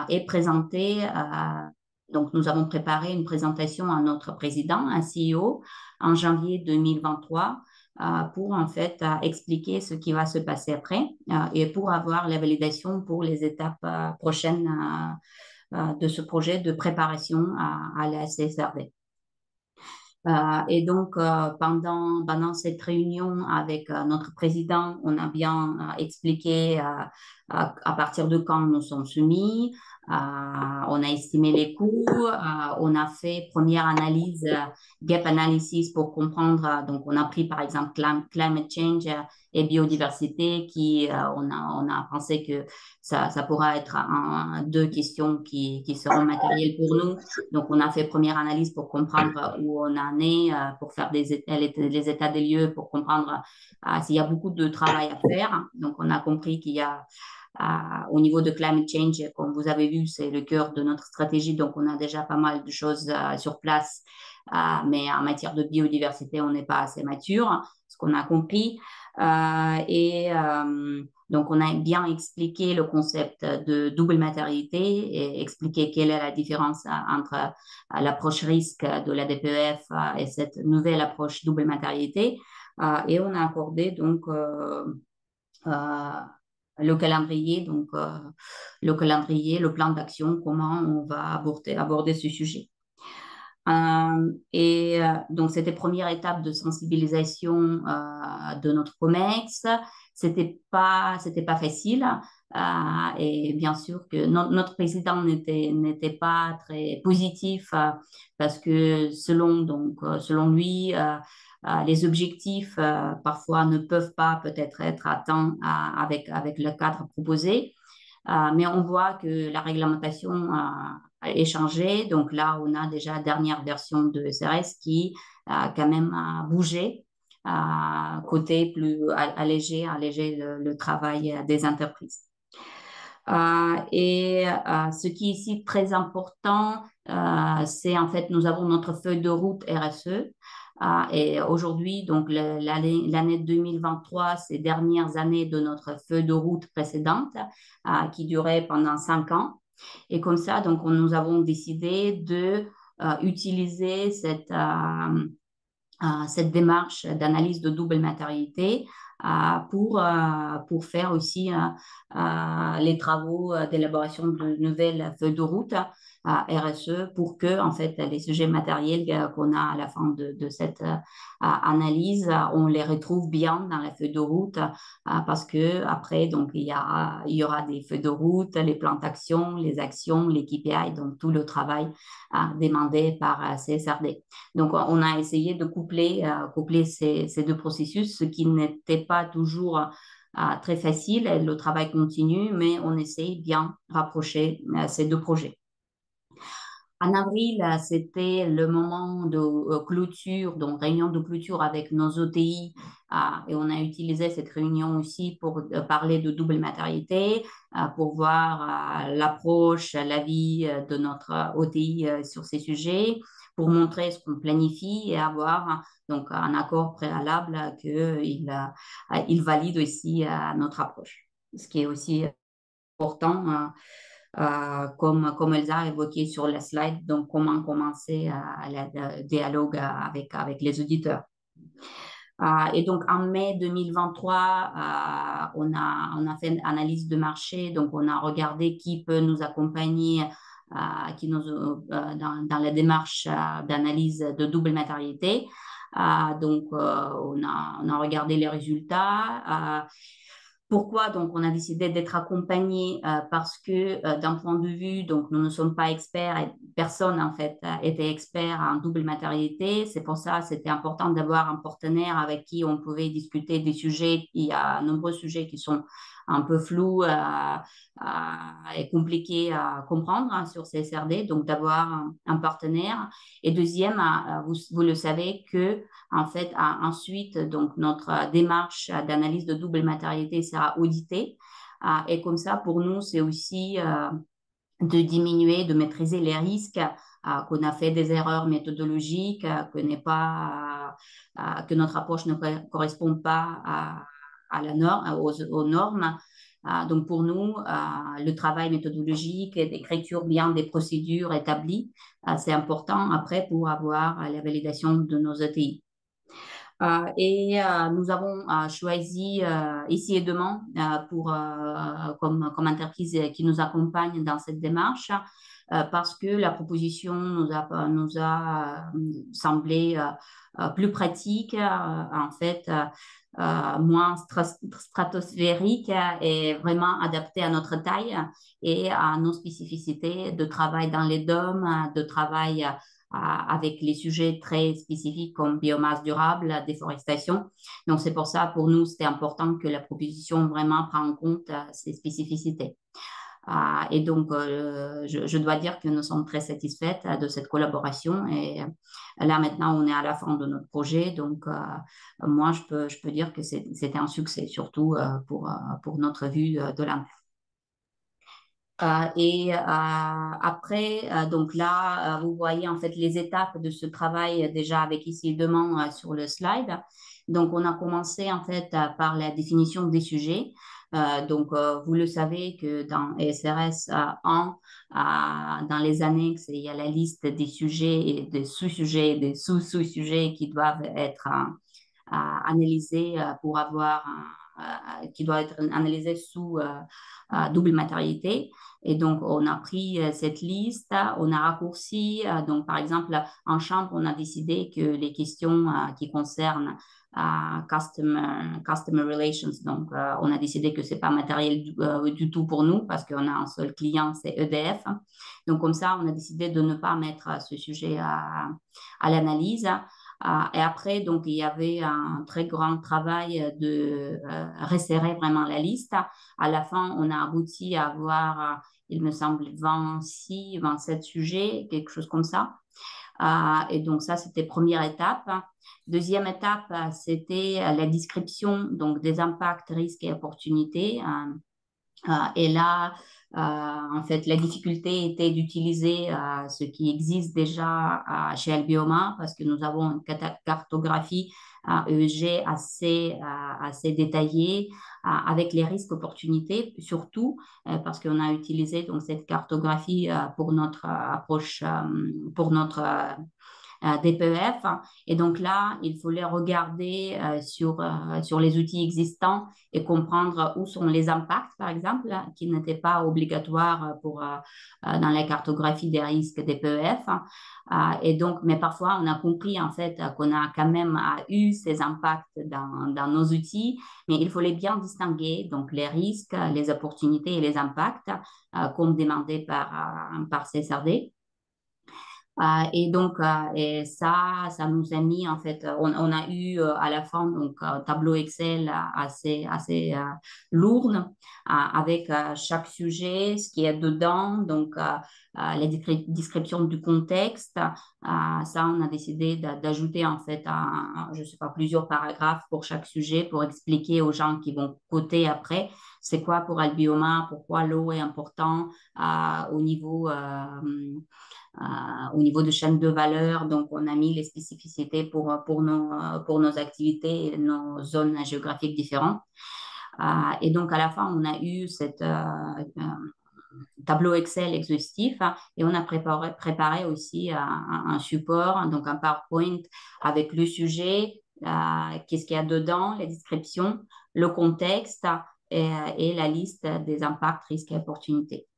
et présenter. Donc, nous avons préparé une présentation à notre président, un CEO, en janvier 2023 pour en fait expliquer ce qui va se passer après et pour avoir la validation pour les étapes prochaines de ce projet de préparation à la CSRD. Et donc, pendant cette réunion avec notre président, on a bien expliqué à partir de quand nous sommes soumis. On a estimé les coûts. On a fait première analyse, gap analysis pour comprendre. Donc, on a pris par exemple climate change et biodiversité on a pensé que ça pourra être deux questions qui seront matérielles pour nous. Donc, on a fait première analyse pour comprendre où on en est, pour faire les états des lieux, pour comprendre s'il y a beaucoup de travail à faire. Donc, on a compris qu'il y a, au niveau de climate change, comme vous avez vu, c'est le cœur de notre stratégie. Donc, on a déjà pas mal de choses sur place. Mais en matière de biodiversité, on n'est pas assez mature, ce qu'on a compris. Donc, on a bien expliqué le concept de double matérialité et expliqué quelle est la différence entre l'approche risque de la DPEF et cette nouvelle approche double matérialité. Et on a accordé donc le calendrier, le plan d'action, comment on va aborder ce sujet. Donc, c'était première étape de sensibilisation de notre COMEX. C'était pas facile. Et bien sûr que notre président n'était pas très positif parce que selon lui, les objectifs parfois ne peuvent pas peut-être être atteints avec le cadre proposé. Mais on voit que la réglementation est changée. Donc là, on a déjà la dernière version de SRS qui a quand même bougé, côté plus alléger le travail des entreprises. Ce qui est ici très important, c'est en fait, nous avons notre feuille de route RSE. Et aujourd'hui, donc l'année 2023, ces dernières années de notre feuille de route précédente, qui durait pendant 5 ans. Et comme ça, donc, nous avons décidé de utiliser cette démarche d'analyse de double matérialité pour faire aussi les travaux d'élaboration de nouvelles feuilles de route RSE pour que, en fait, les sujets matériels qu'on a à la fin de cette analyse, on les retrouve bien dans la feuille de route parce que après, donc, il y aura des feuilles de route, les plans d'action, les actions, les KPI, donc tout le travail demandé par CSRD. Donc, on a essayé de coupler ces deux processus, ce qui n'était pas toujours très facile. Le travail continue, mais on essaye bien rapprocher ces deux projets. En avril, c'était le moment de clôture, donc réunion de clôture avec nos OTI, et on a utilisé cette réunion aussi pour parler de double matérialité, pour voir l'approche, l'avis de notre OTI sur ces sujets, pour montrer ce qu'on planifie et avoir donc un accord préalable qu'il valide aussi notre approche, ce qui est aussi important. Comme Elsa a évoqué sur la slide, donc comment commencer le dialogue avec les auditeurs. Et donc, en mai 2023, on a fait une analyse de marché, donc on a regardé qui peut nous accompagner dans la démarche d'analyse de double matérialité. Donc, on a regardé les résultats. Pourquoi donc on a décidé d'être accompagné parce que d'un point de vue, donc nous ne sommes pas experts et personne en fait était expert en double matérialité. C'est pour ça c'était important d'avoir un partenaire avec qui on pouvait discuter des sujets. Il y a nombreux sujets qui sont un peu flous et compliqués à comprendre sur CSRD, donc d'avoir un partenaire. Et deuxième, vous le savez que en fait, ensuite, donc, notre démarche d'analyse de double matérialité sera auditée. Et comme ça, pour nous, c'est aussi de diminuer, de maîtriser les risques, qu'on a fait des erreurs méthodologiques, que notre approche ne correspond pas à la norme, aux normes. Donc, pour nous, le travail méthodologique et d'écriture bien des procédures établies, c'est important après pour avoir la validation de nos ETI. Nous avons choisi Ici et Demain comme entreprise qui nous accompagne dans cette démarche. parce que la proposition nous a semblé plus pratique, en fait, moins stratosphérique et vraiment adaptée à notre taille et à nos spécificités de travail dans les DOM, de travail avec les sujets très spécifiques comme biomasse durable, déforestation. Donc, c'est pour ça, pour nous, c'était important que la proposition vraiment prenne en compte ces spécificités. Et donc, je dois dire que nous sommes très satisfaites de cette collaboration. Et là, maintenant, on est à la fin de notre projet. Donc, moi, je peux dire que c'était un succès, surtout pour notre vue de l'impact. Après, donc là, vous voyez en fait les étapes de ce travail déjà avec ici et demain sur le slide. Donc, on a commencé en fait par la définition des sujets. Donc, vous le savez que dans ESRS 1, dans les annexes, il y a la liste des sujets et des sous-sujets et des sous-sous-sujets qui doivent être analysés pour avoir qui doivent être analysés sous double matérialité. Et donc, on a pris cette liste, on a raccourci. Donc, par exemple, en chambre, on a décidé que les questions qui concernent customer relations, donc on a décidé que c'est pas matériel du tout pour nous parce qu'on a un seul client, c'est EDF. Donc, comme ça, on a décidé de ne pas mettre ce sujet à l'analyse. Et après, donc, il y avait un très grand travail de resserrer vraiment la liste. À la fin, on a abouti à avoir, il me semble, 26, 27 sujets, quelque chose comme ça. Et donc, ça, c'était première étape. Deuxième étape, c'était la description donc, des impacts, risques et opportunités. Et là, en fait, la difficulté était d'utiliser ce qui existe déjà chez Albioma parce que nous avons une cartographie ESG assez détaillée avec les risques opportunités, surtout parce qu'on a utilisé donc, cette cartographie pour notre approche, pour notre DPEF. Et donc là, il fallait regarder sur les outils existants et comprendre où sont les impacts, par exemple, qui n'étaient pas obligatoires dans la cartographie des risques DPEF. Et donc, mais parfois, on a compris en fait qu'on a quand même eu ces impacts dans nos outils, mais il fallait bien distinguer donc les risques, les opportunités et les impacts comme demandé par CSRD. Et donc, et ça nous a mis, en fait, on a eu à la fin donc, un tableau Excel assez lourd avec chaque sujet, ce qui est dedans, donc les descriptions du contexte. Ça, on a décidé d'ajouter, en fait, je sais pas, plusieurs paragraphes pour chaque sujet pour expliquer aux gens qui vont coter après c'est quoi pour Albioma, pourquoi l'eau est important au niveau de chaîne de valeur. Donc, on a mis les spécificités pour nos activités et nos zones géographiques différentes. Et donc, à la fin, on a eu cette tableau Excel exhaustif et on a préparé aussi un support, donc un PowerPoint avec le sujet, qu'est-ce qu'il y a dedans, les descriptions, le contexte et la liste des impacts, risques et opportunités.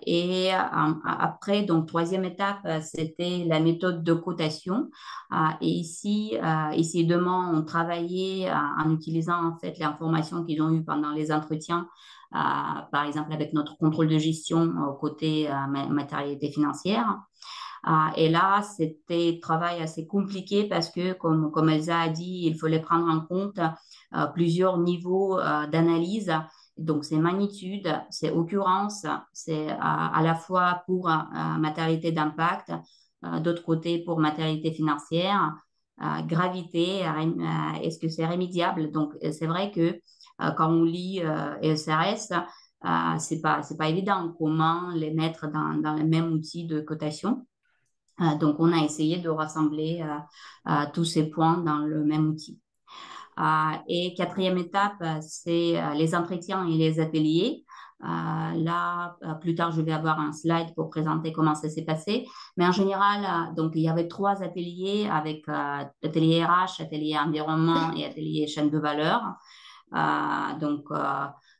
Et après, donc, troisième étape, c'était la méthode de cotation. Et ici et demain, on travaillait en utilisant en fait l'information qu'ils ont eue pendant les entretiens, par exemple avec notre contrôle de gestion côté matérialité financière. Et là, c'était un travail assez compliqué parce que, comme Elsa a dit, il fallait prendre en compte plusieurs niveaux d'analyse. Donc, c'est magnitude, c'est occurrence, c'est à la fois pour matérialité d'impact, d'autre côté pour matérialité financière, gravité, est-ce que c'est rémédiable? Donc, c'est vrai que quand on lit ESRS, c'est pas évident comment les mettre dans le même outil de cotation. Donc, on a essayé de rassembler tous ces points dans le même outil. Et quatrième étape, c'est les entretiens et les ateliers. Là, plus tard, je vais avoir un slide pour présenter comment ça s'est passé. Mais en général, donc, il y avait 3 ateliers avec atelier RH, atelier environnement et atelier chaîne de valeur. Donc,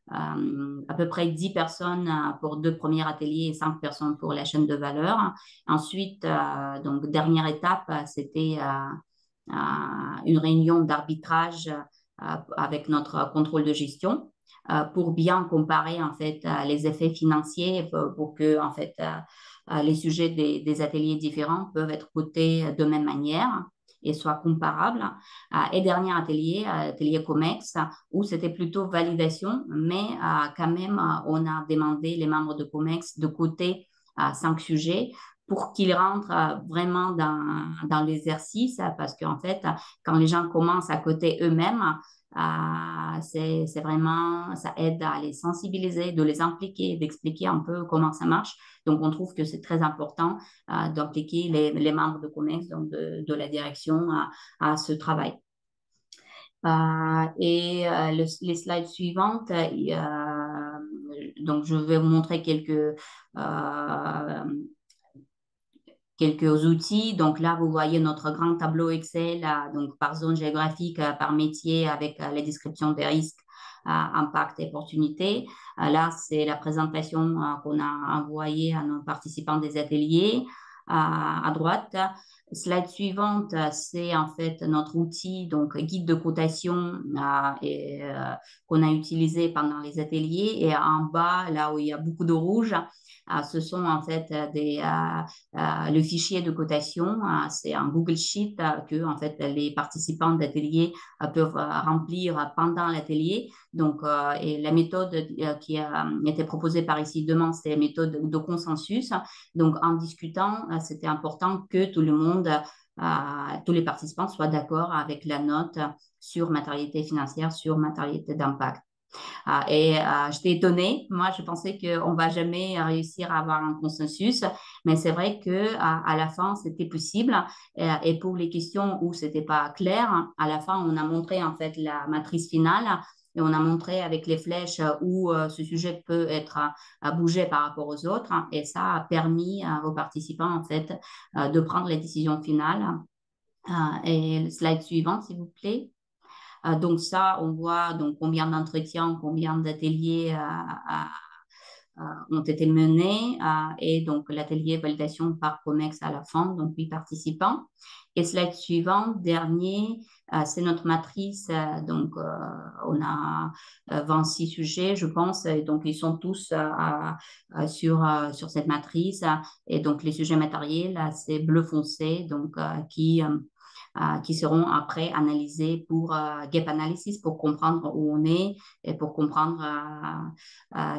à peu près 10 personnes pour 2 premiers ateliers et 5 personnes pour la chaîne de valeur. Ensuite, donc dernière étape, c'était une réunion d'arbitrage avec notre contrôle de gestion pour bien comparer en fait les effets financiers pour que en fait les sujets des ateliers différents peuvent être cotés de même manière et soient comparables. Et dernier atelier, atelier COMEX, où c'était plutôt validation, mais quand même, on a demandé les membres de COMEX de coter 5 sujets pour qu'ils rentrent vraiment dans l'exercice, parce qu'en fait, quand les gens commencent à coter eux-mêmes, c'est vraiment, ça aide à les sensibiliser, de les impliquer, d'expliquer un peu comment ça marche. Donc, on trouve que c'est très important d'impliquer les membres de COMEX, donc de la direction, à ce travail. Les slides suivantes, donc je vais vous montrer quelques outils. Donc là, vous voyez notre grand tableau Excel, donc par zone géographique, par métier, avec les descriptions des risques, impact et opportunités. Là, c'est la présentation qu'on a envoyée à nos participants des ateliers. À droite, slide suivante, c'est en fait notre outil, donc guide de cotation qu'on a utilisé pendant les ateliers. Et en bas, là où il y a beaucoup de rouge, ce sont en fait le fichier de cotation. C'est un Google Sheet que en fait les participants d'atelier peuvent remplir pendant l'atelier. Donc, et la méthode qui a été proposée par ici demain, c'est la méthode de consensus. Donc, en discutant, c'était important que tout le monde, tous les participants soient d'accord avec la note sur matérialité financière, sur matérialité d'impact. J'étais étonnée. Moi, je pensais qu'on ne va jamais réussir à avoir un consensus, mais c'est vrai qu'à la fin, c'était possible. Et pour les questions où ce n'était pas clair, à la fin, on a montré en fait la matrice finale et on a montré avec les flèches où ce sujet peut être bougé par rapport aux autres. Et ça a permis aux participants en fait de prendre les décisions finales. Et le slide suivant, s'il vous plaît. Donc ça, on voit donc combien d'entretiens, combien d'ateliers ont été menés et donc l'atelier validation par COMEX à la fin, donc 8 participants. Et slide suivant, dernier, c'est notre matrice. Donc, on a 26 sujets, je pense, et donc ils sont tous sur cette matrice. Et donc, les sujets matériels, c'est bleu foncé, donc qui seront après analysés pour gap analysis pour comprendre où on est et pour comprendre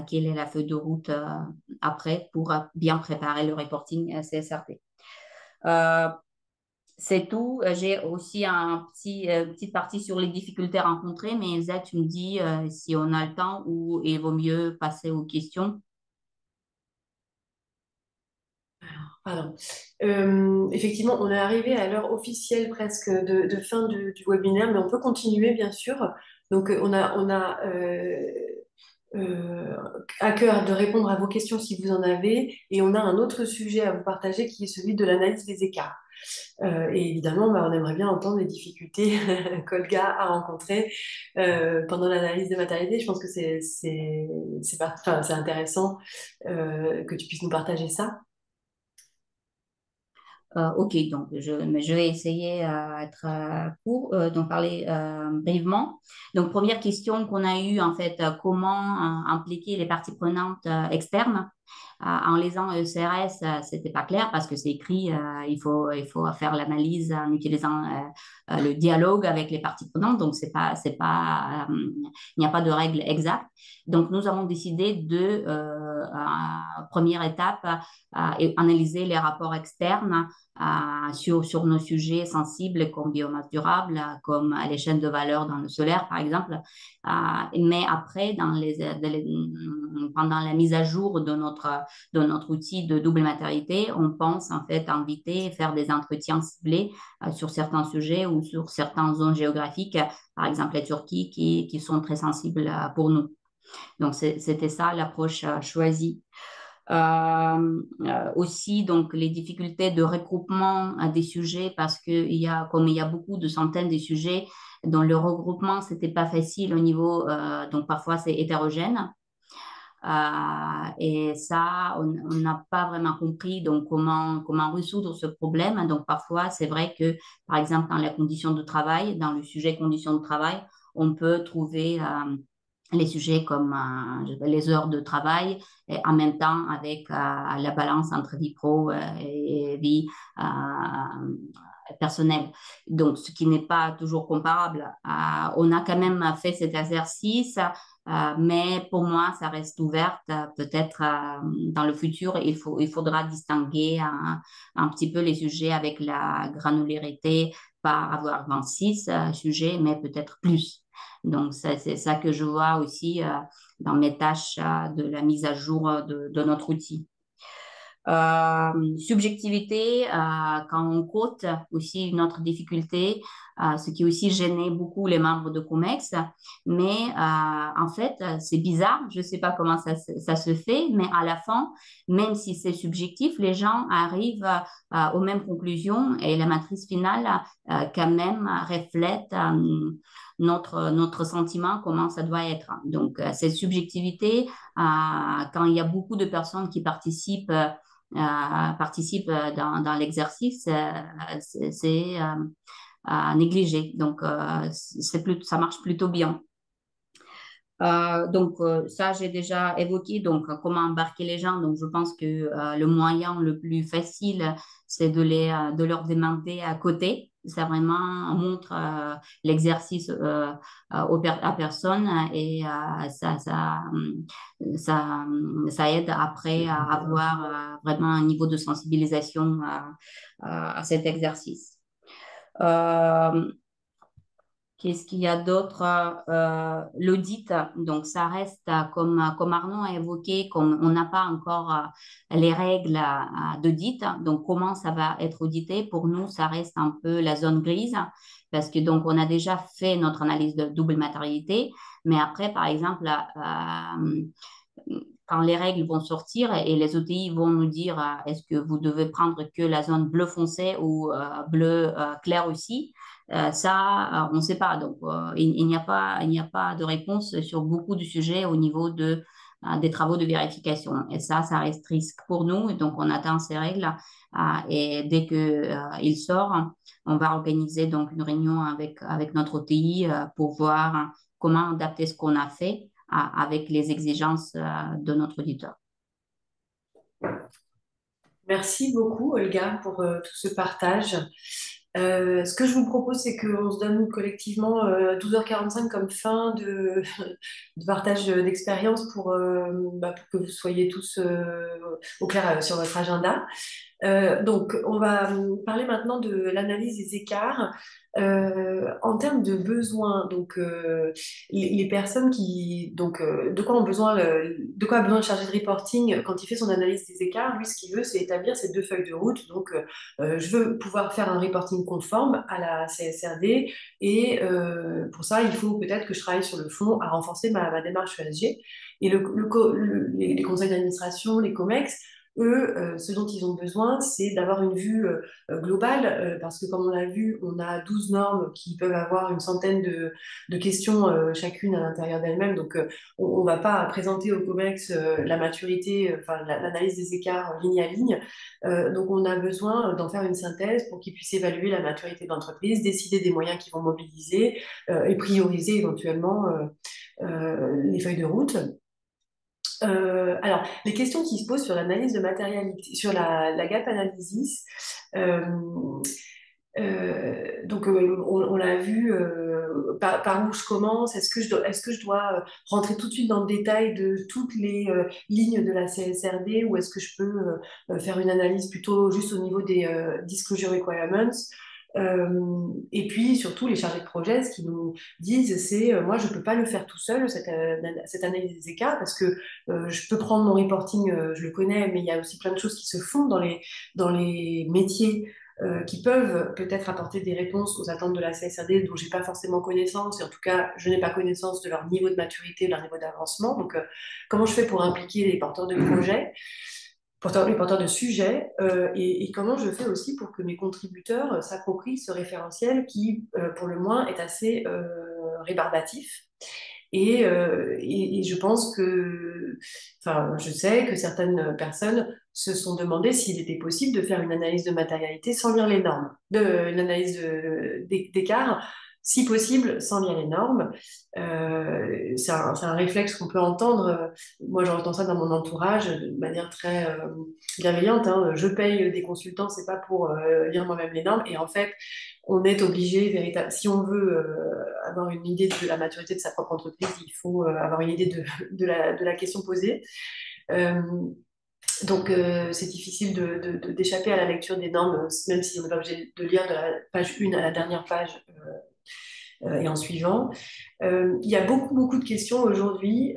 quelle est la feuille de route après pour bien préparer le reporting CSRD. C'est tout. J'ai aussi petite partie sur les difficultés rencontrées, mais Elsa, tu me dis si on a le temps ou il vaut mieux passer aux questions. Pardon. Effectivement, on est arrivé à l'heure officielle presque de fin du webinaire, mais on peut continuer bien sûr. Donc, on a à cœur de répondre à vos questions si vous en avez, et on a un autre sujet à vous partager qui est celui de l'analyse des écarts. Et évidemment, on aimerait bien entendre les difficultés qu'Olga a rencontrées pendant l'analyse de matérialité. Je pense que c'est intéressant que tu puisses nous partager ça. Ok, donc je vais essayer d'être court, d'en parler brièvement. Donc, première question qu'on a eue, en fait, comment impliquer les parties prenantes externes. En lisant ECRS, c'était pas clair parce que c'est écrit, il faut faire l'analyse en utilisant le dialogue avec les parties prenantes. Donc, il n'y a pas de règle exacte. Donc, nous avons décidé de, première étape, analyser les rapports externes sur nos sujets sensibles comme biomasse durable, comme les chaînes de valeur dans le solaire, par exemple. Mais après, pendant la mise à jour de notre outil de double matérialité, on pense en fait inviter et faire des entretiens ciblés sur certains sujets ou sur certaines zones géographiques, par exemple la Turquie, qui sont très sensibles pour nous. Donc, c'était ça l'approche choisie. Aussi, donc, les difficultés de regroupement des sujets parce comme il y a beaucoup de centaines de sujets, Donc, le regroupement, c'était pas facile au niveau, donc parfois c'est hétérogène. Et ça, on n'a pas vraiment compris donc comment résoudre ce problème. Donc parfois, c'est vrai que, par exemple, dans la condition de travail, dans le sujet conditions de travail, on peut trouver les sujets comme les heures de travail et en même temps avec la balance entre vie pro et vie personnelle. Donc, ce qui n'est pas toujours comparable. On a quand même fait cet exercice, mais pour moi, ça reste ouvert. Peut-être dans le futur, il faudra distinguer un petit peu les sujets avec la granularité, pas avoir 26 sujets, mais peut-être plus. Donc, c'est ça que je vois aussi dans mes tâches de la mise à jour de notre outil. Subjectivité, quand on cote, aussi une autre difficulté, ce qui aussi gênait beaucoup les membres de COMEX. Mais en fait, c'est bizarre, je ne sais pas comment ça se fait, mais à la fin, même si c'est subjectif, les gens arrivent aux mêmes conclusions et la matrice finale quand même reflète notre sentiment, comment ça doit être. Donc, cette subjectivité, quand il y a beaucoup de personnes qui participent dans l'exercice, c'est négligé. Donc, ça marche plutôt bien. Donc, ça, j'ai déjà évoqué. Donc, comment embarquer les gens. Donc, je pense que le moyen le plus facile, c'est de leur demander à côté. Ça vraiment montre l'exercice à personne et ça aide après à avoir vraiment un niveau de sensibilisation à cet exercice. Qu'est-ce qu'il y a d'autre? L'audit, donc ça reste, comme Arnaud a évoqué, comme on n'a pas encore les règles d'audit, donc comment ça va être audité? Pour nous, ça reste un peu la zone grise, parce que donc on a déjà fait notre analyse de double matérialité, mais après, par exemple, quand les règles vont sortir et les OTI vont nous dire est-ce que vous devez prendre que la zone bleu foncé ou bleu clair aussi, ça, on ne sait pas. Donc, il n'y a pas de réponse sur beaucoup de sujets au niveau des travaux de vérification. Et ça reste risque pour nous. Et donc, on attend ces règles. Et dès qu'il sort, on va organiser donc une réunion avec notre OTI pour voir comment adapter ce qu'on a fait avec les exigences de notre auditeur. Merci beaucoup, Olga, pour tout ce partage. Ce que je vous propose, c'est qu'on se donne collectivement 12h45 comme fin de partage d'expérience pour que vous soyez tous au clair sur votre agenda. Donc, on va parler maintenant de l'analyse des écarts en termes de besoins. Donc, les personnes de quoi a besoin le chargé de reporting quand il fait son analyse des écarts? Lui, ce qu'il veut, c'est établir ces deux feuilles de route. Donc, je veux pouvoir faire un reporting conforme à la CSRD et pour ça, il faut peut-être que je travaille sur le fond à renforcer ma démarche ESG. Et les conseils d'administration, les COMEX, eux, ce dont ils ont besoin, c'est d'avoir une vue globale, parce que comme on l'a vu, on a 12 normes qui peuvent avoir une centaine de questions chacune à l'intérieur d'elles-mêmes. Donc, on ne va pas présenter au COMEX la maturité, l'analyse des écarts ligne à ligne. Donc, on a besoin d'en faire une synthèse pour qu'ils puissent évaluer la maturité de l'entreprise, décider des moyens qu'ils vont mobiliser et prioriser éventuellement les feuilles de route. Alors, les questions qui se posent sur l'analyse de matérialité, sur la gap analysis, on l'a vu, par où je commence, est-ce que je dois rentrer tout de suite dans le détail de toutes les lignes de la CSRD ou est-ce que je peux faire une analyse plutôt juste au niveau des disclosure requirements? Et puis surtout les chargés de projet, ce qu'ils nous disent, c'est moi je peux pas le faire tout seul cette analyse des écarts parce que je peux prendre mon reporting, je le connais, mais il y a aussi plein de choses qui se font dans les métiers qui peuvent peut-être apporter des réponses aux attentes de la CSRD dont j'ai pas forcément connaissance et en tout cas je n'ai pas connaissance de leur niveau de maturité, de leur niveau d'avancement. Donc comment je fais pour impliquer les porteurs de projets? les porteurs de sujets, et comment je fais aussi pour que mes contributeurs s'approprient ce référentiel qui, pour le moins, est assez rébarbatif. Et je pense que, enfin, je sais que certaines personnes se sont demandé s'il était possible de faire une analyse de matérialité sans lire les normes, une analyse d'écart, si possible, sans lire les normes. C'est un réflexe qu'on peut entendre. Moi, j'entends ça dans mon entourage de manière très bienveillante. Hein. Je paye des consultants, c'est pas pour lire moi-même les normes. Et en fait, on est obligé, si on veut avoir une idée de la maturité de sa propre entreprise, il faut avoir une idée de la question posée. Donc, c'est difficile d'échapper à la lecture des normes, même si on n'est pas obligé de lire de la page 1 à la dernière page et en suivant. Il y a beaucoup, beaucoup de questions aujourd'hui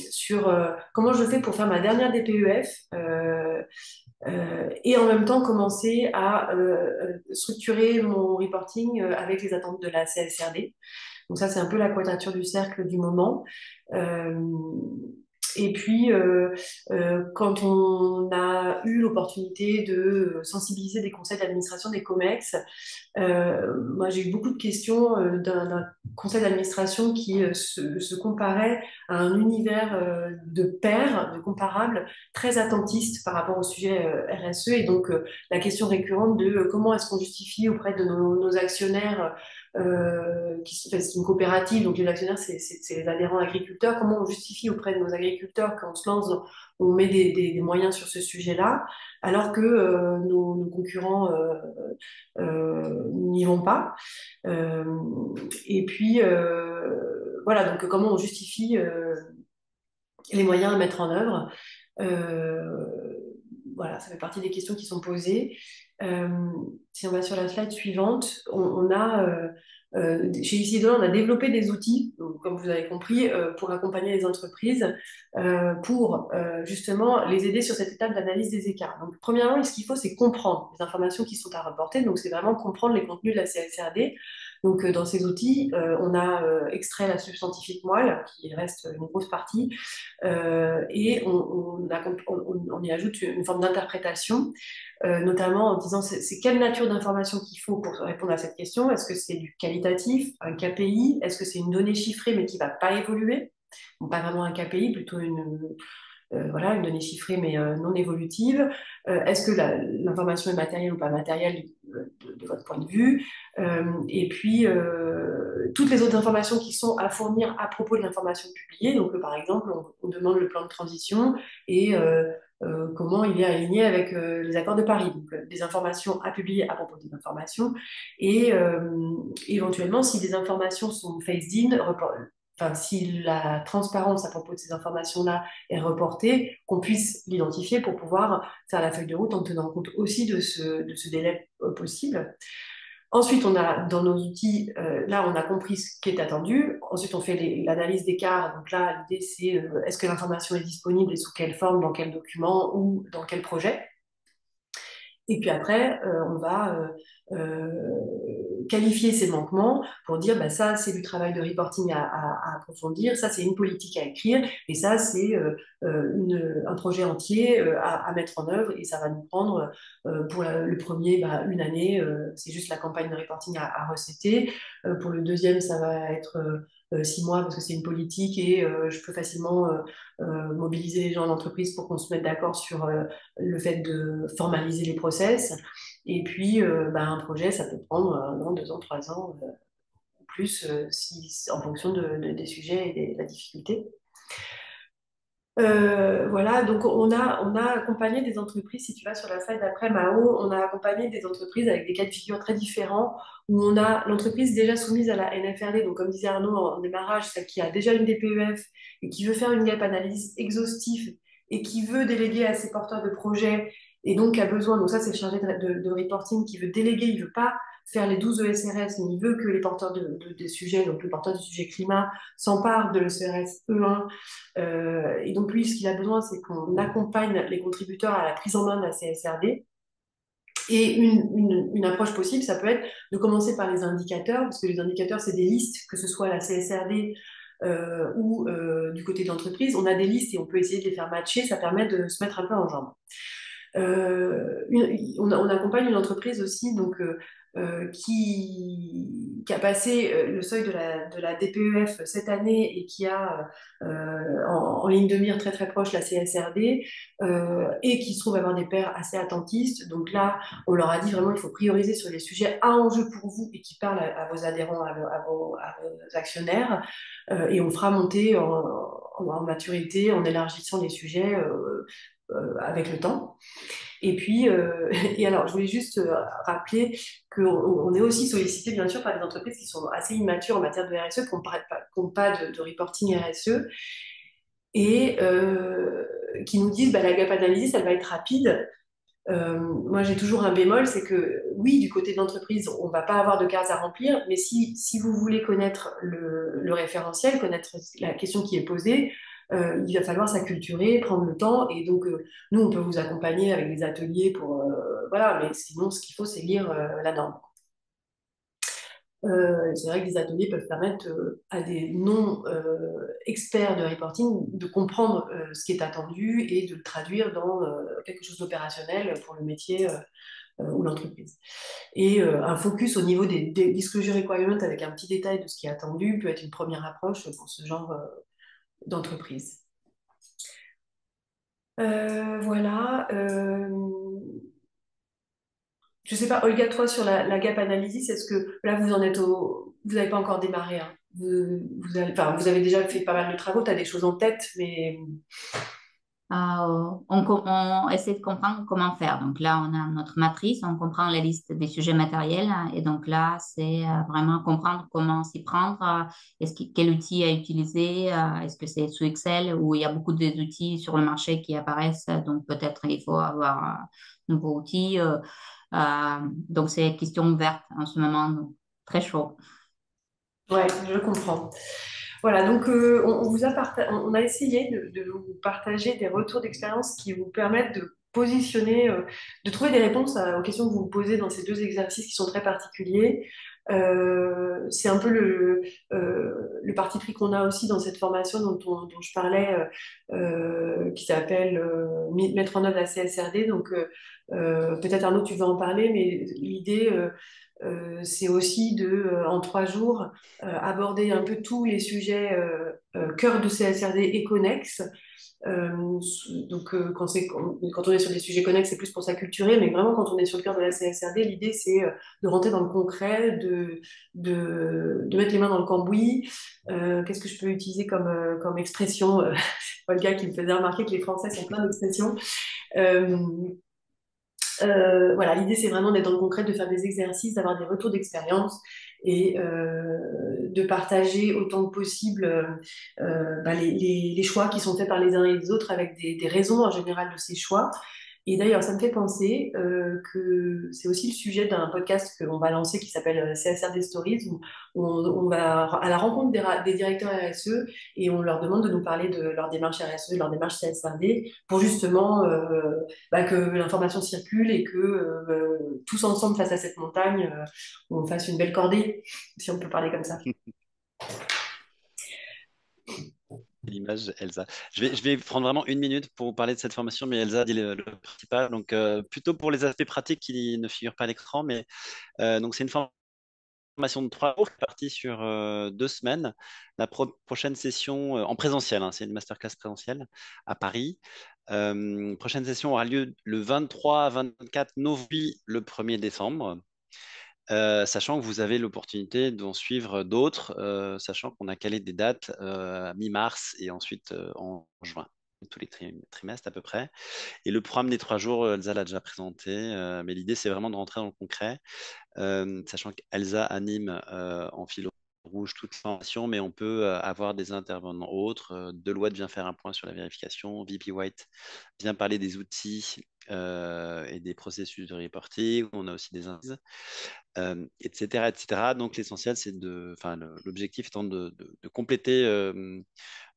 sur comment je fais pour faire ma dernière DPEF et en même temps commencer à structurer mon reporting avec les attentes de la CSRD. Donc ça, c'est un peu la quadrature du cercle du moment. Et puis, quand on a eu l'opportunité de sensibiliser des conseils d'administration des COMEX, moi j'ai eu beaucoup de questions d'un conseil d'administration qui se comparait à un univers de pairs, de comparables, très attentiste par rapport au sujet RSE. Et donc, la question récurrente de comment est-ce qu'on justifie auprès de nos actionnaires c'est une coopérative, donc les actionnaires, c'est les adhérents agriculteurs. Comment on justifie auprès de nos agriculteurs qu'on se lance, on met des moyens sur ce sujet-là, alors que nos concurrents n'y vont pas. Et puis, voilà, donc comment on justifie les moyens à mettre en œuvre. Voilà, ça fait partie des questions qui sont posées. Si on va sur la slide suivante, on a chez ICI2, on a développé des outils, donc, comme vous avez compris, pour accompagner les entreprises, pour justement les aider sur cette étape d'analyse des écarts. Donc, premièrement, ce qu'il faut, c'est comprendre les informations qui sont à reporter. Donc, c'est vraiment comprendre les contenus de la CSRD. Donc, dans ces outils, on a extrait la substantifique moelle, qui reste une grosse partie, et on y ajoute une forme d'interprétation, notamment en disant c'est quelle nature d'information qu'il faut pour répondre à cette question. Est-ce que c'est du qualitatif, un KPI? Est-ce que c'est une donnée chiffrée mais qui ne va pas évoluer? Donc, pas vraiment un KPI, plutôt voilà, une donnée chiffrée mais non évolutive. Est-ce que l'information est matérielle ou pas matérielle de votre point de vue? Et puis, toutes les autres informations qui sont à fournir à propos de l'information publiée. Donc, par exemple, on demande le plan de transition et comment il est aligné avec les accords de Paris. Donc, des informations à publier à propos des informations. Et éventuellement, si des informations sont phased-in, enfin, si la transparence à propos de ces informations-là est reportée, qu'on puisse l'identifier pour pouvoir faire la feuille de route en tenant compte aussi de ce délai possible. Ensuite, on a dans nos outils, là, on a compris ce qui est attendu. Ensuite, on fait l'analyse d'écart. Donc là, l'idée, c'est est-ce que l'information est disponible et sous quelle forme, dans quel document ou dans quel projet. Et puis après, on va qualifier ces manquements pour dire bah, ça, c'est du travail de reporting à approfondir, ça, c'est une politique à écrire, et ça, c'est un projet entier à mettre en œuvre, et ça va nous prendre pour le premier, bah, une année, c'est juste la campagne de reporting à recéter. Pour le deuxième, ça va être 6 mois parce que c'est une politique et je peux facilement mobiliser les gens en entreprise pour qu'on se mette d'accord sur le fait de formaliser les process. Et puis, bah, un projet, ça peut prendre 1 an, 2 ans, 3 ans, ou plus, en fonction des sujets et de la difficulté. Voilà, donc on a accompagné des entreprises, si tu vas sur la slide d'après Mao, on a accompagné des entreprises avec des cas de figure très différents, où on a l'entreprise déjà soumise à la NFRD, donc comme disait Arnaud en démarrage, celle qui a déjà une DPEF et qui veut faire une gap analyse exhaustive et qui veut déléguer à ses porteurs de projets et donc a besoin, donc ça c'est le chargé de reporting qui veut déléguer, il veut pas faire les 12 ESRS, mais il veut que les porteurs des sujets, donc le porteur du sujet climat, s'emparent de l'ESRS E1. Et donc lui, ce qu'il a besoin, c'est qu'on accompagne les contributeurs à la prise en main de la CSRD. Et une approche possible, ça peut être de commencer par les indicateurs, parce que les indicateurs, c'est des listes, que ce soit la CSRD ou du côté de l'entreprise, on a des listes et on peut essayer de les faire matcher, ça permet de se mettre un peu en jambes. On accompagne une entreprise aussi donc, qui a passé le seuil de la DPEF cette année et qui a en ligne de mire très très proche la CSRD et qui se trouve avoir des pairs assez attentistes. Donc là, on leur a dit vraiment il faut prioriser sur les sujets à enjeu pour vous et qui parlent à vos adhérents, à vos actionnaires. Et on fera monter en maturité en élargissant les sujets avec le temps. Et puis, et alors, je voulais juste rappeler qu'on est aussi sollicité, bien sûr, par des entreprises qui sont assez immatures en matière de RSE, qui n'ont pas de reporting RSE, et qui nous disent, bah, la gap analysis, elle va être rapide. Moi, j'ai toujours un bémol, c'est que oui, du côté de l'entreprise, on ne va pas avoir de cases à remplir, mais si vous voulez connaître le référentiel, connaître la question qui est posée, il va falloir s'acculturer, prendre le temps, et donc nous, on peut vous accompagner avec des ateliers pour voilà, mais sinon, ce qu'il faut, c'est lire la norme. C'est vrai que des ateliers peuvent permettre à des non-experts de reporting de comprendre ce qui est attendu et de le traduire dans quelque chose d'opérationnel pour le métier ou l'entreprise. Et un focus au niveau des disclosure requirements avec un petit détail de ce qui est attendu peut être une première approche pour ce genre d'entreprise. Voilà. Je sais pas, Olga, toi, sur la gap analysis, est-ce que là, vous en êtes vous n'avez pas encore démarré, hein. Vous avez déjà fait pas mal de travaux, tu as des choses en tête, mais... On essaie de comprendre comment faire. Donc là, on a notre matrice, on comprend la liste des sujets matériels. Et donc là, c'est vraiment comprendre comment s'y prendre. Quel outil à utiliser? Est-ce que c'est sous Excel ou il y a beaucoup d'outils sur le marché qui apparaissent? Donc peut-être il faut avoir un nouveau outil. Donc c'est question ouverte en ce moment, donc, très chaud. Ouais, je comprends. Voilà, donc on a essayé de vous partager des retours d'expérience qui vous permettent de positionner, de trouver des réponses aux questions que vous vous posez dans ces deux exercices qui sont très particuliers. C'est un peu le parti pris qu'on a aussi dans cette formation dont je parlais, qui s'appelle Mettre en œuvre la CSRD. Donc, peut-être Arnaud, tu veux en parler, mais l'idée, c'est aussi en 3 jours, aborder un peu tous les sujets cœur de CSRD et connexes. Donc, quand on est sur des sujets connexes, c'est plus pour s'acculturer, mais vraiment, quand on est sur le cœur de la CSRD, l'idée, c'est de rentrer dans le concret, de mettre les mains dans le cambouis. Qu'est-ce que je peux utiliser comme expression Olga qui me faisait remarquer que les Français sont plein d'expressions. Euh, voilà, l'idée, c'est vraiment d'être dans le concret, de faire des exercices, d'avoir des retours d'expérience et de partager autant que possible les choix qui sont faits par les uns et les autres avec des raisons en général de ces choix. Et d'ailleurs, ça me fait penser que c'est aussi le sujet d'un podcast qu'on va lancer qui s'appelle CSRD Stories, où on va à la rencontre des directeurs RSE et on leur demande de nous parler de leur démarche RSE, de leur démarche CSRD, pour justement que l'information circule et que tous ensemble, face à cette montagne, on fasse une belle cordée, si on peut parler comme ça. L'image, Elsa. Je vais prendre vraiment 1 minute pour vous parler de cette formation, mais Elsa a dit le principal. Donc, plutôt pour les aspects pratiques qui ne figurent pas à l'écran, mais donc c'est une formation de 3 jours qui est partie sur 2 semaines. La prochaine session en présentiel, hein, c'est une masterclass présentielle à Paris. Prochaine session aura lieu le 23 à 24 novembre, le 1er décembre. Sachant que vous avez l'opportunité d'en suivre d'autres, sachant qu'on a calé des dates mi-mars et ensuite en juin, tous les trimestres à peu près. Et le programme des 3 jours, Elsa l'a déjà présenté, mais l'idée c'est vraiment de rentrer dans le concret, sachant qu'Elsa anime en fil rouge toute formation, mais on peut avoir des intervenants autres. Deloitte vient faire un point sur la vérification, VP White vient parler des outils et des processus de reporting. On a aussi des indices, etc., etc. Donc l'essentiel, c'est l'objectif étant de compléter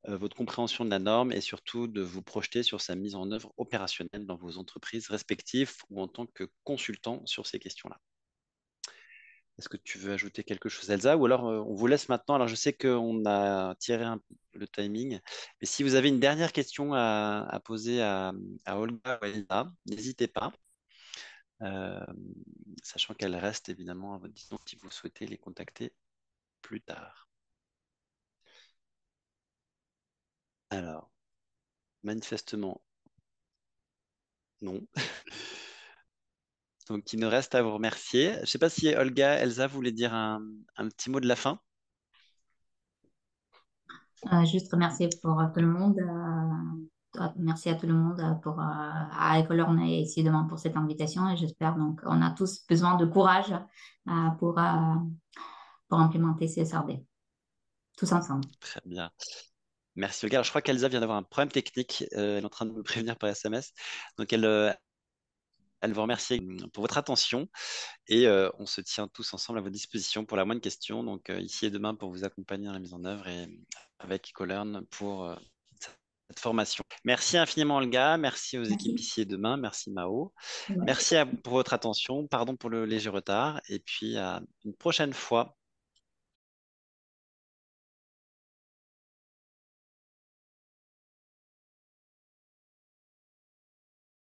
votre compréhension de la norme et surtout de vous projeter sur sa mise en œuvre opérationnelle dans vos entreprises respectives ou en tant que consultant sur ces questions-là. Est-ce que tu veux ajouter quelque chose, Elsa? Ou alors on vous laisse maintenant. Alors je sais qu'on a tiré le timing, mais si vous avez une dernière question à poser à Olga ou à Elsa, n'hésitez pas, euh, sachant qu'elles restent évidemment à votre disposition si vous souhaitez les contacter plus tard. Alors, manifestement, non. Donc il nous reste à vous remercier. Je ne sais pas si Olga, Elsa voulait dire un petit mot de la fin. Juste remercier pour tout le monde. Merci à tout le monde à Écoleur et ici demain pour cette invitation et j'espère donc on a tous besoin de courage pour implémenter CSRD tous ensemble. Très bien. Merci Olga. Alors, je crois qu'Elsa vient d'avoir un problème technique. Elle est en train de me prévenir par SMS. Donc elle vous remercie pour votre attention et on se tient tous ensemble à votre disposition pour la moindre question. Donc ici et demain pour vous accompagner dans la mise en œuvre et avec EcoLearn pour cette formation. Merci infiniment Olga, merci aux équipes Merci. ici et demain, merci Mao. Ouais. Merci pour votre attention, pardon pour le léger retard et puis à une prochaine fois